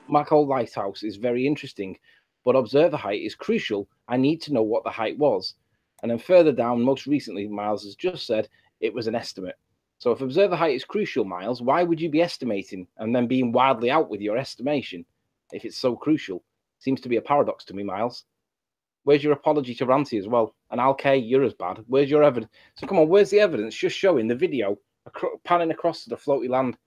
Macol Lighthouse is very interesting, but observer height is crucial. I need to know what the height was. And then further down, most recently, Miles has just said it was an estimate. So if observer height is crucial, Miles, why would you be estimating and then being wildly out with your estimation if it's so crucial? Seems to be a paradox to me, Miles. Where's your apology to Ranty as well? And Alkay, you're as bad. Where's your evidence? So come on, where's the evidence? Just showing the video panning across to the floaty land.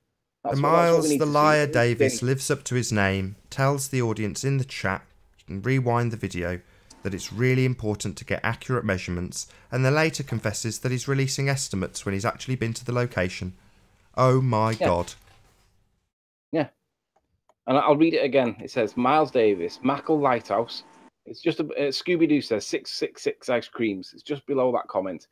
The Miles the Liar Davis lives up to his name, tells the audience in the chat, you can rewind the video, that it's really important to get accurate measurements, and then later confesses that he's releasing estimates when he's actually been to the location. Oh my God. Yeah. And I'll read it again. It says, Miles Davis, Mackel Lighthouse. It's just Scooby-Doo says 666 ice creams. It's just below that comment.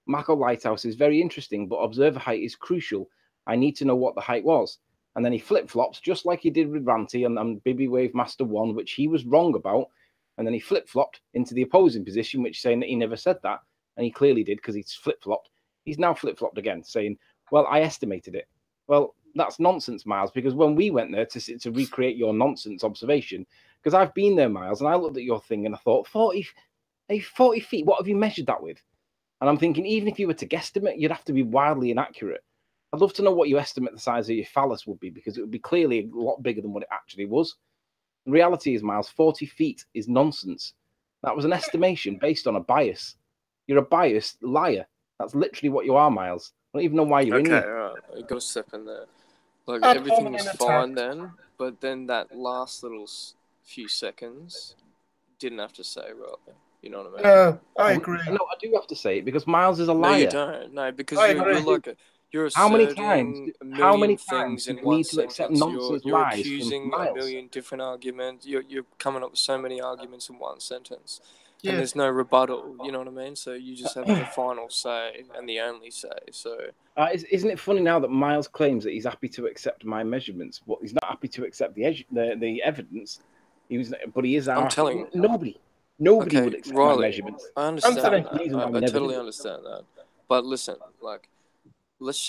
Mackel Lighthouse is very interesting, but observer height is crucial. I need to know what the height was. And then he flip-flops, just like he did with Ranty and Bibby Wave Master 1, which he was wrong about. And then he flip-flopped into the opposing position, which saying that he never said that. And he clearly did because he's flip-flopped. He's now flip-flopped again, saying, well, I estimated it. Well, that's nonsense, Miles, because when we went there to recreate your nonsense observation, because I've been there, Miles, and I looked at your thing and I thought, 40 feet, what have you measured that with? And I'm thinking, even if you were to guesstimate, you'd have to be wildly inaccurate. I'd love to know what you estimate the size of your phallus would be, because it would be clearly a lot bigger than what it actually was. The reality is, Miles, 40 feet is nonsense. That was an estimation based on a bias. You're a biased liar. That's literally what you are, Miles. I don't even know why you're in here. Okay, alright. I got a step in there. Like, everything was fine then, but then that last little few seconds didn't have to say right. You know what I mean? No, I agree. No, I do have to say it because Miles is a liar. No, you don't. No, because you're how many asserting times? a How many million times things do in you one need to accept sentence. nonsense You're lies accusing from a Miles? million different arguments. You're coming up with so many arguments in one sentence. Yeah. And there's no rebuttal, you know what I mean? So you just have the final say and the only say. So Isn't it funny now that Miles claims that he's happy to accept my measurements, but he's not happy to accept the evidence? But he is. I'm telling you, nobody okay, would accept Riley, my measurements. I understand Anthony, that. reason why we I never totally did it. understand that. But listen, like, let's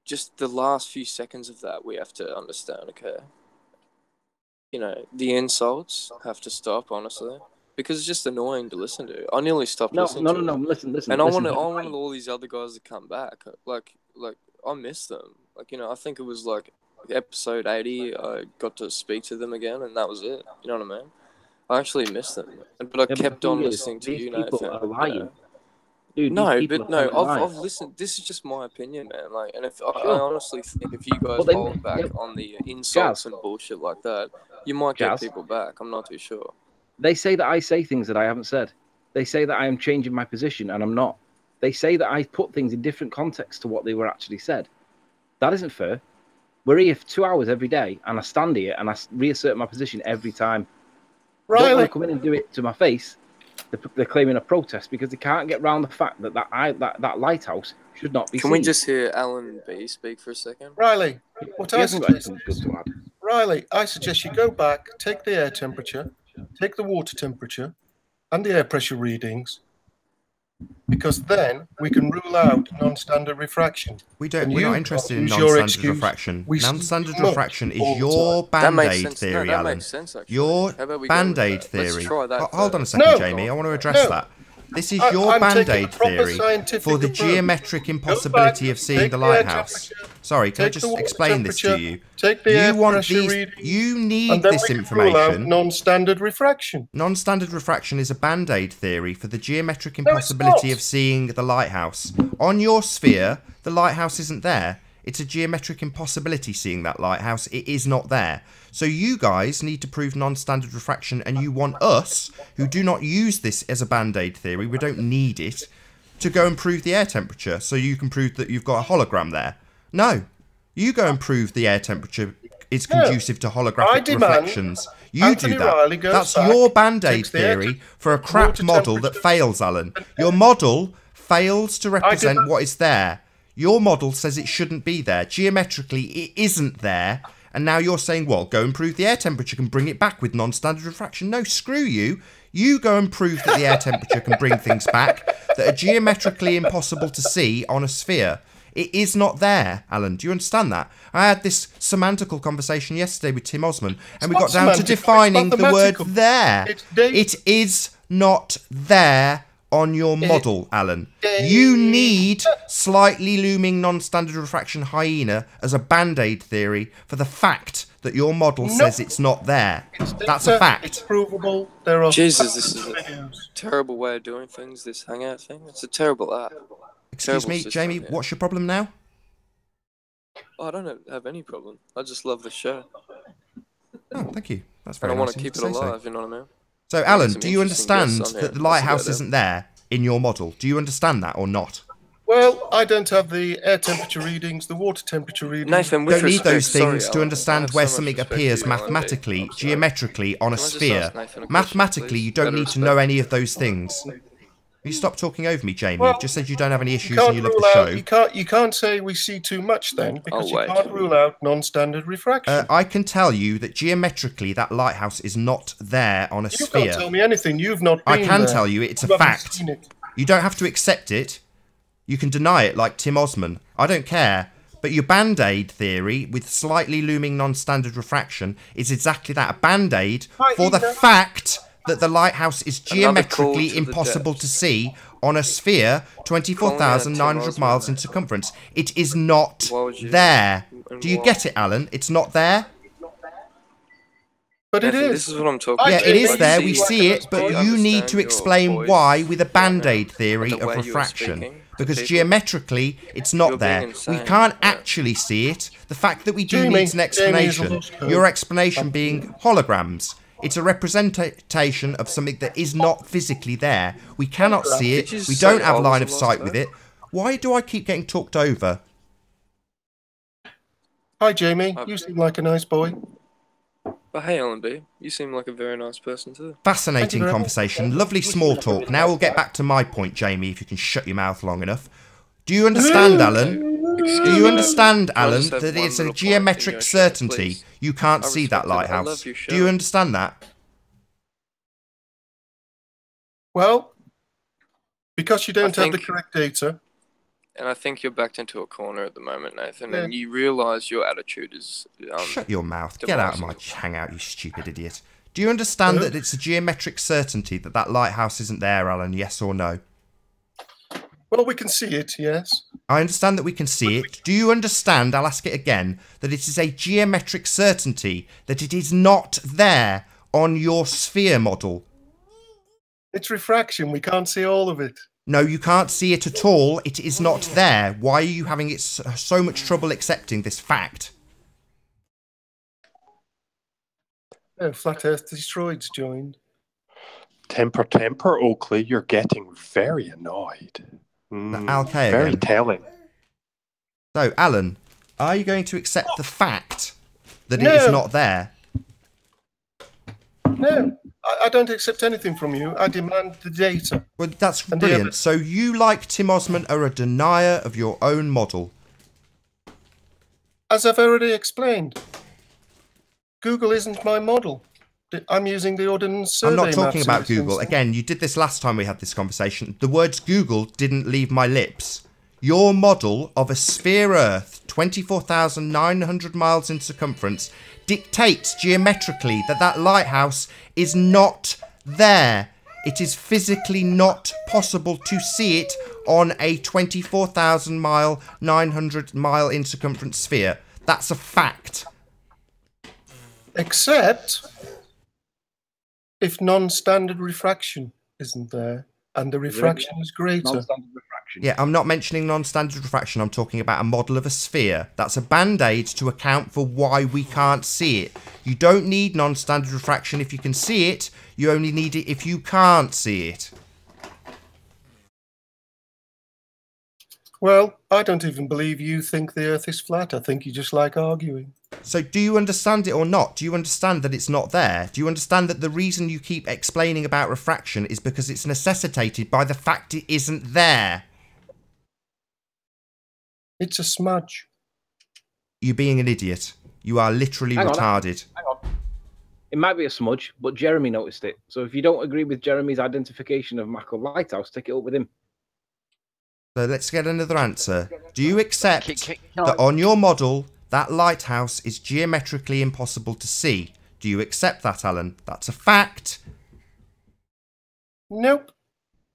just the last few seconds of that we have to understand, okay? You know, the insults have to stop, honestly, because it's just annoying to listen to. I nearly stopped listening to it. No. Listen. And I wanted all these other guys to come back. Like I miss them. Like, you know, I think it was like episode 80. I got to speak to them again, and that was it. You know what I mean? I actually miss them, but I kept on listening to you, These people Nathan. are lying. You know? Dude, No, these people but no, are I've listened. This is just my opinion, man. Like, and if I Sure. honestly think if you guys Well, then- hold back yeah. on the insults Jazz. and bullshit like that, you might get Jazz. people back. I'm not too sure. They say that I say things that I haven't said. They say that I am changing my position, and I'm not. They say that I put things in different contexts to what they were actually said. That isn't fair. We're here for 2 hours every day, and I stand here and I reassert my position every time. Don't Riley, want to come in and do it to my face. They're claiming a protest because they can't get round the fact that lighthouse should not be Can seen. we just hear Alan B speak for a second? Riley, what He I hasn't got suggest anything good to add. Riley, I suggest you go back, take the air temperature, take the water temperature, and the air pressure readings, because then we can rule out non-standard refraction. We're And not you interested in use your non-standard excuse, refraction. we Non-standard smoke refraction all is the your That makes band-aid sense. theory, No, that Alan. makes sense, actually. Your How about we go with band-aid that? Let's theory. try that Hold on a first. second, No. Jamie. I want to address No. that. This is I- your I'm taking a band-aid proper theory scientific for the approach. geometric impossibility back, of seeing take the the air lighthouse. temperature, Sorry, can I take the just water explain this to temperature, you? take the air You want pressure these. readings, You need and then this we can rule out information. non-standard refraction. Non-standard refraction is a band-aid theory for the geometric it's impossibility not. of seeing the lighthouse. On your sphere, the lighthouse isn't there. It's a geometric impossibility seeing that lighthouse. It is not there. So you guys need to prove non-standard refraction, and you want us, who do not use this as a band-aid theory, we don't need it, to go and prove the air temperature so you can prove that you've got a hologram there. No. You go and prove the air temperature is conducive to holographic reflections. You do that. That's your band-aid theory for a crap model that fails, Alan. Your model fails to represent what is there. Your model says it shouldn't be there. Geometrically, it isn't there. And now you're saying, well, go and prove the air temperature can bring it back with non-standard refraction. No, screw you. You go and prove that the air temperature can bring things back that are geometrically impossible to see on a sphere. It is not there, Alan. Do you understand that? I had this semantical conversation yesterday with Tim Osman, and we got down to defining the word there. It is not there on your model, Alan. You need slightly looming non-standard refraction hyena as a band-aid theory for the fact that your model says it's not there. That's a fact. It's provable. There are Jesus, this is a terrible way of doing things, this Hangout thing. It's a terrible app. Excuse me, Jamie, what's your problem now? Oh, I don't have any problem. I just love the show. Oh, thank you. That's very nice. I want to keep it alive, you know what I mean? So, Alan, do you understand that the lighthouse isn't there in your model? Do you understand that or not? Well, I don't have the air temperature readings, the water temperature readings. Nathan, you don't need those things to understand where something appears mathematically, geometrically on a sphere. Mathematically, you don't need to know any of those things. You stop talking over me, Jamie. You just said you don't have any issues and you love the show. You can't say we see too much then, because you can't rule out non-standard refraction. I can tell you that geometrically that lighthouse is not there on a sphere. You can't tell me anything. You've not been I can there. tell you it's a fact. You don't have to accept it. You can deny it like Tim Osman. I don't care. But your band-aid theory with slightly looming non-standard refraction is exactly that. A band-aid for the fact that the lighthouse is geometrically impossible to see on a sphere 24,900 miles in circumference. It is not there. Do you get it, Alan? It's not there? But it is. This is what I'm talking about. Yeah, it is there. We see it, but you need to explain why with a band-aid theory of refraction. Because geometrically, it's not there. We can't actually see it. The fact that we do need an explanation. Your explanation being holograms. It's a representation of something that is not physically there. We cannot see it. We don't have line of sight with it. Why do I keep getting talked over? Hi, Jamie. You seem like a nice boy. But hey, Alan B, you seem like a very nice person too. Fascinating conversation. Lovely small talk. Now we'll get back to my point, Jamie, if you can shut your mouth long enough. Do you understand, Alan? Do you understand, Alan, that it's a geometric certainty you can't see that lighthouse? Do you understand that? Well, because you don't have the correct data. And I think you're backed into a corner at the moment, Nathan, and you realise your attitude is... Shut your mouth. Get out of my hangout, you stupid idiot. Do you understand that it's a geometric certainty that that lighthouse isn't there, Alan, yes or no? Well, we can see it, yes. I understand that we can see it. Do you understand, I'll ask it again, that it is a geometric certainty that it is not there on your sphere model? It's refraction. We can't see all of it. No, you can't see it at all. It is not there. Why are you having so much trouble accepting this fact? Oh, Flat Earth Destroyed's joined. Temper, Oakley, you're getting very annoyed. Okay, very telling. So, Alan, are you going to accept the fact that it is not there? No, I don't accept anything from you. I demand the data. Well, that's brilliant. So you, like Tim Osman, are a denier of your own model. As I've already explained, Google isn't my model. I'm using the Ordnance Survey. I'm not talking about Google. Again, you did this last time we had this conversation. The words Google didn't leave my lips. Your model of a sphere Earth, 24,900 miles in circumference, dictates geometrically that that lighthouse is not there. It is physically not possible to see it on a 24,000 mile, 900 mile in circumference sphere. That's a fact. Except if non-standard refraction isn't there. And the refraction is greater. Non-standard refraction. Yeah, I'm not mentioning non-standard refraction. I'm talking about a model of a sphere. That's a band-aid to account for why we can't see it. You don't need non-standard refraction if you can see it. You only need it if you can't see it. Well, I don't even believe you think the Earth is flat. I think you just like arguing. So do you understand it or not? Do you understand that it's not there? Do you understand that the reason you keep explaining about refraction is because it's necessitated by the fact it isn't there? It's a smudge. You're being an idiot. You are literally retarded. Hang on. It might be a smudge, but Jeremy noticed it. So if you don't agree with Jeremy's identification of Mackle Lighthouse, take it up with him. So let's get another answer. Do you accept that on your model, that lighthouse is geometrically impossible to see? Do you accept that, Alan? That's a fact. Nope.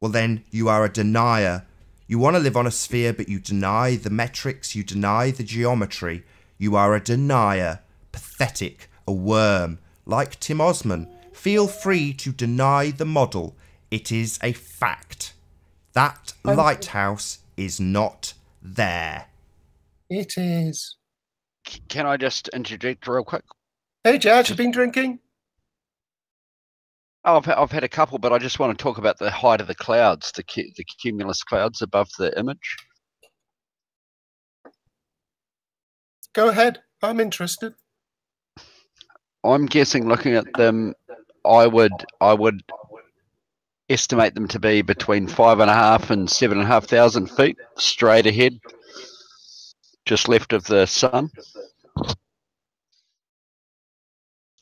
Well, then you are a denier. You want to live on a sphere, but you deny the metrics, you deny the geometry. You are a denier. Pathetic. A worm. Like Tim Osman. Feel free to deny the model. It is a fact. That lighthouse is not there. It is. Can I just interject real quick? Hey, Judge, you been drinking? Oh, I've had a couple, but I just want to talk about the height of the clouds, the cumulus clouds above the image. Go ahead. I'm interested. I'm guessing, looking at them, I would estimate them to be between 5,500 and 7,500 feet straight ahead, just left of the sun.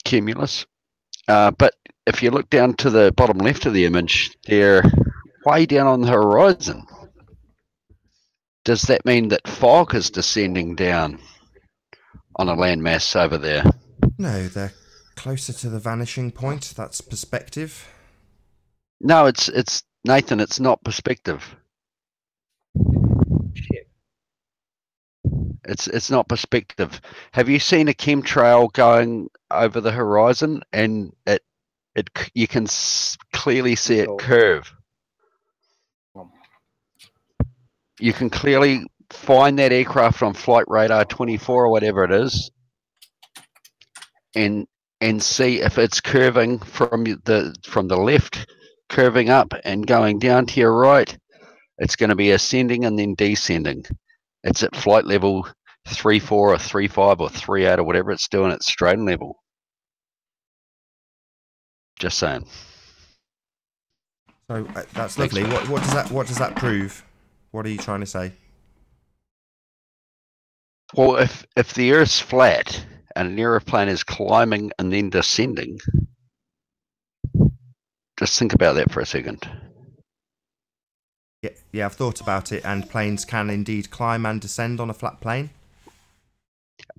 Cumulus. But if you look down to the bottom left of the image, they're way down on the horizon. Does that mean that fog is descending down on a landmass over there? No, they're closer to the vanishing point. That's perspective. No, it's Nathan, it's not perspective. Shit. It's not perspective. Have you seen a chemtrail going over the horizon, and you can clearly see it curve? You can clearly find that aircraft on flight radar 24 or whatever it is, and see if it's curving from the left, curving up and going down to your right. It's going to be ascending and then descending. It's at flight level 3.4 or 3.5 or 3.8 or whatever it's doing at strain level. Just saying. So that's lovely. What does that prove? What are you trying to say? Well, if the Earth's flat and an aeroplane is climbing and then descending, just think about that for a second. Yeah, I've thought about it, and planes can indeed climb and descend on a flat plane.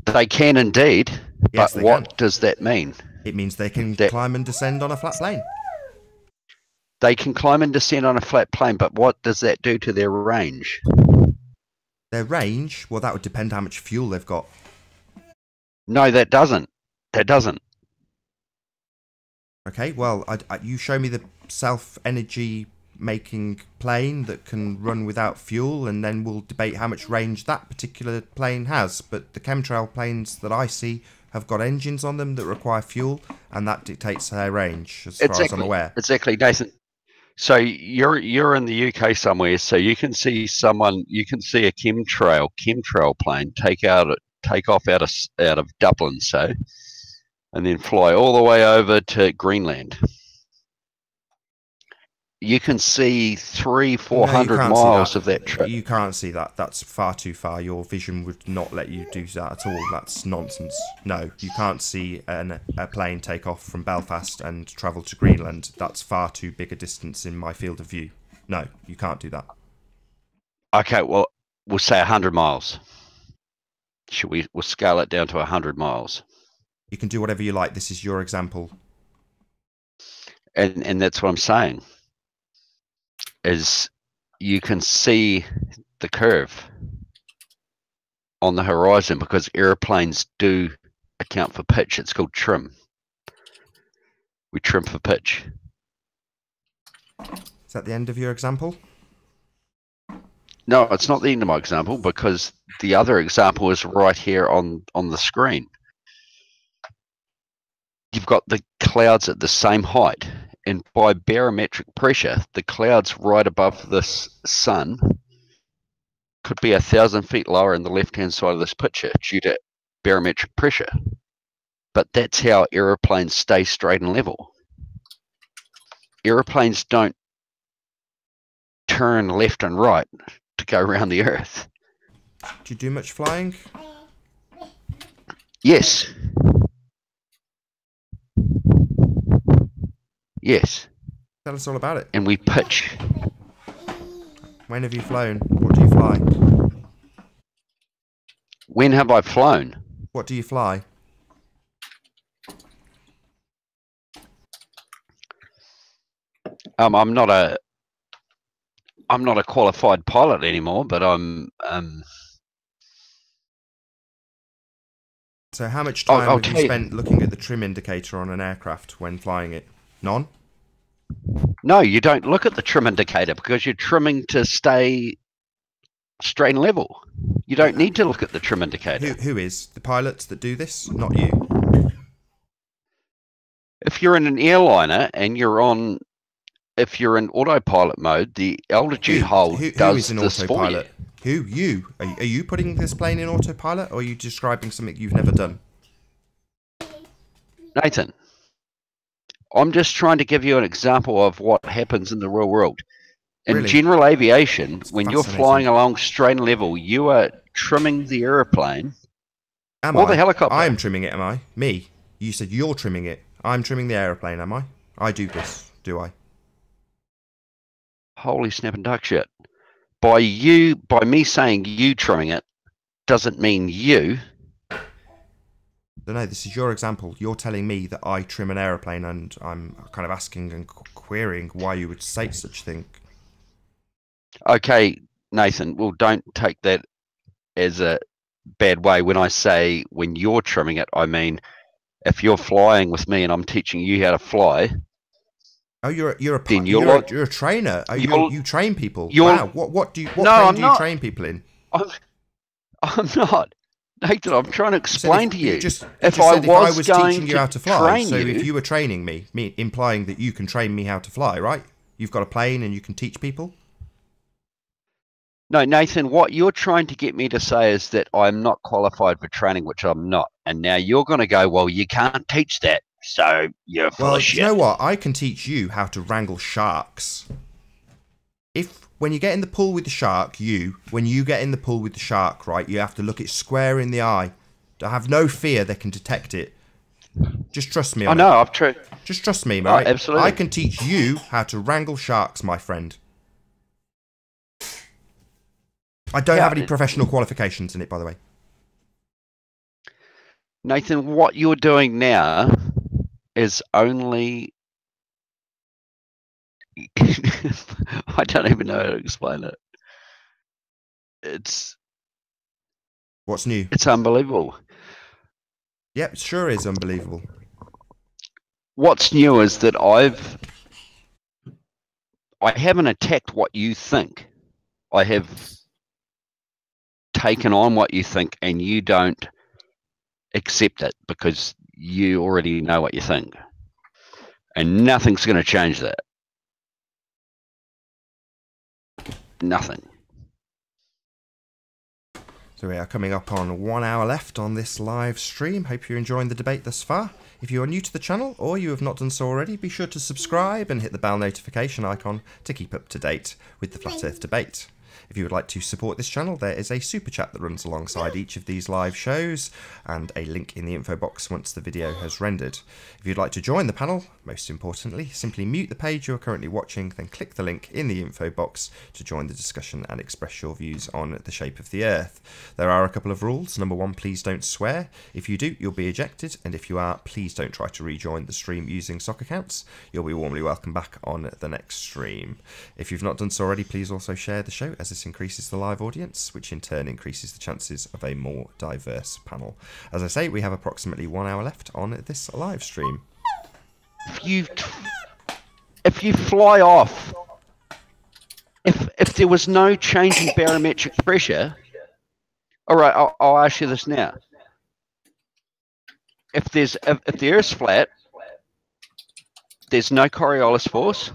They can indeed, Yes, but what does that mean? It means they can climb and descend on a flat plane. They can climb and descend on a flat plane, but what does that do to their range? Their range? Well, that would depend how much fuel they've got. No, that doesn't. That doesn't. Okay, well, you show me the self-energy making plane that can run without fuel, and then we'll debate how much range that particular plane has. But the chemtrail planes that I see have got engines on them that require fuel, and that dictates their range, as far as I'm aware. Exactly, Nathan. So you're in the UK somewhere, so you can see a chemtrail plane take off out of Dublin, so, and then fly all the way over to Greenland. You can see 300-400 miles of that trip. You can't see that. That's far too far. Your vision would not let you do that at all. That's nonsense. No, you can't see a plane take off from Belfast and travel to Greenland. That's far too big a distance in my field of view. No, you can't do that. Okay, well, we'll say 100 miles. We'll scale it down to 100 miles. You can do whatever you like. This is your example. And that's what I'm saying. Is you can see the curve on the horizon because airplanes do account for pitch. It's called trim. We trim for pitch. Is that the end of your example? No, it's not the end of my example, because the other example is right here on the screen. You've got the clouds at the same height, and by barometric pressure, the clouds right above this sun could be 1,000 feet lower in the left-hand side of this picture due to barometric pressure. But that's how aeroplanes stay straight and level. Aeroplanes don't turn left and right to go around the Earth. Do you do much flying? Yes. Yes. Tell us all about it. And we pitch. When have you flown? What do you fly? When have I flown? What do you fly? I'm not a qualified pilot anymore, but I'm So how much time I'll have you tell you. spent looking at the trim indicator on an aircraft when flying it? None? No, you don't look at the trim indicator because you're trimming to stay straight and level. You don't need to look at the trim indicator. Who is? The pilots that do this? Not you. If you're in an airliner and if you're in autopilot mode, the altitude hold who does is an this autopilot? for you. Who? You? Are you putting this plane in autopilot, or are you describing something you've never done? Nathan, I'm just trying to give you an example of what happens in the real world. In Really? general aviation, It's when you're fascinating. flying along straight and level, you are trimming the aeroplane or the helicopter. I'm trimming it, am I? Me? You said you're trimming it. I'm trimming the aeroplane, am I? I do this, do I? Holy snap and duck shit. By me saying you trimming it, doesn't mean you. No, this is your example. You're telling me that I trim an aeroplane, and I'm kind of asking and querying why you would say such thing. Okay, Nathan, well, don't take that as a bad way. When I say when you're trimming it, I mean if you're flying with me and I'm teaching you how to fly. Oh, you're a trainer. Oh, you train people. Wow. What plane do you train people in? I'm not. Nathan, I'm trying to explain to you. If I was teaching you how to fly, so you, if you were training me, implying that you can train me how to fly, right? You've got a plane and you can teach people? No, Nathan, what you're trying to get me to say is that I'm not qualified for training, which I'm not. And now you're going to go, well, you can't teach that, so you're full of shit. You know what? I can teach you how to wrangle sharks. When you get in the pool with the shark, when you get in the pool with the shark, right, you have to look it square in the eye. Have no fear, they can detect it. Just trust me on it. I've tried. Just trust me, right? Absolutely. I can teach you how to wrangle sharks, my friend. I don't have any professional qualifications in it, by the way. Nathan, what you're doing now is only... I don't even know how to explain it. What's new? It's unbelievable. Yep, sure is unbelievable. What's new is that I haven't attacked what you think. I have taken on what you think, and you don't accept it because you already know what you think. And nothing's going to change that. Nothing. So we are coming up on 1 hour left on this live stream. Hope you're enjoying the debate thus far. If you are new to the channel, or you have not done so already, be sure to subscribe and hit the bell notification icon to keep up to date with the Flat Earth debate. If you would like to support this channel, there is a super chat that runs alongside each of these live shows, and a link in the info box once the video has rendered. If you'd like to join the panel, most importantly, simply mute the page you're currently watching, then click the link in the info box to join the discussion and express your views on the shape of the Earth. There are a couple of rules. Number 1, please don't swear. If you do, you'll be ejected, and if you are, please don't try to rejoin the stream using sock accounts. You'll be warmly welcome back on the next stream. If you've not done so already, please also share the show, as this increases the live audience, which in turn increases the chances of a more diverse panel. As I say, we have approximately 1 hour left on this live stream. If you fly off if there was no change in barometric pressure, all right, I'll ask you this now. If the Earth's flat, there's no Coriolis force.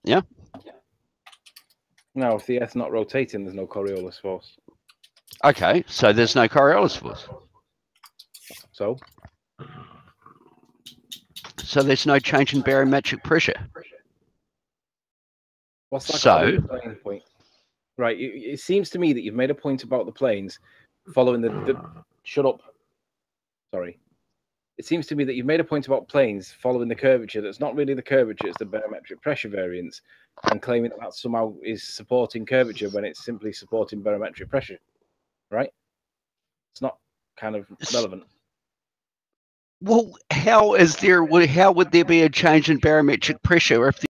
Yeah. No, if the Earth's not rotating, there's no Coriolis force. Okay, so there's no Coriolis force. So there's no change in barometric pressure. what's that So- got to do with the plane point? Right, it seems to me that you've made a point about the planes following the shut up. Sorry. It seems to me that you've made a point about planes following the curvature that's not really the curvature, it's the barometric pressure variance, and claiming that somehow is supporting curvature when it's simply supporting barometric pressure, right? It's not kind of relevant. Well, how would there be a change in barometric pressure if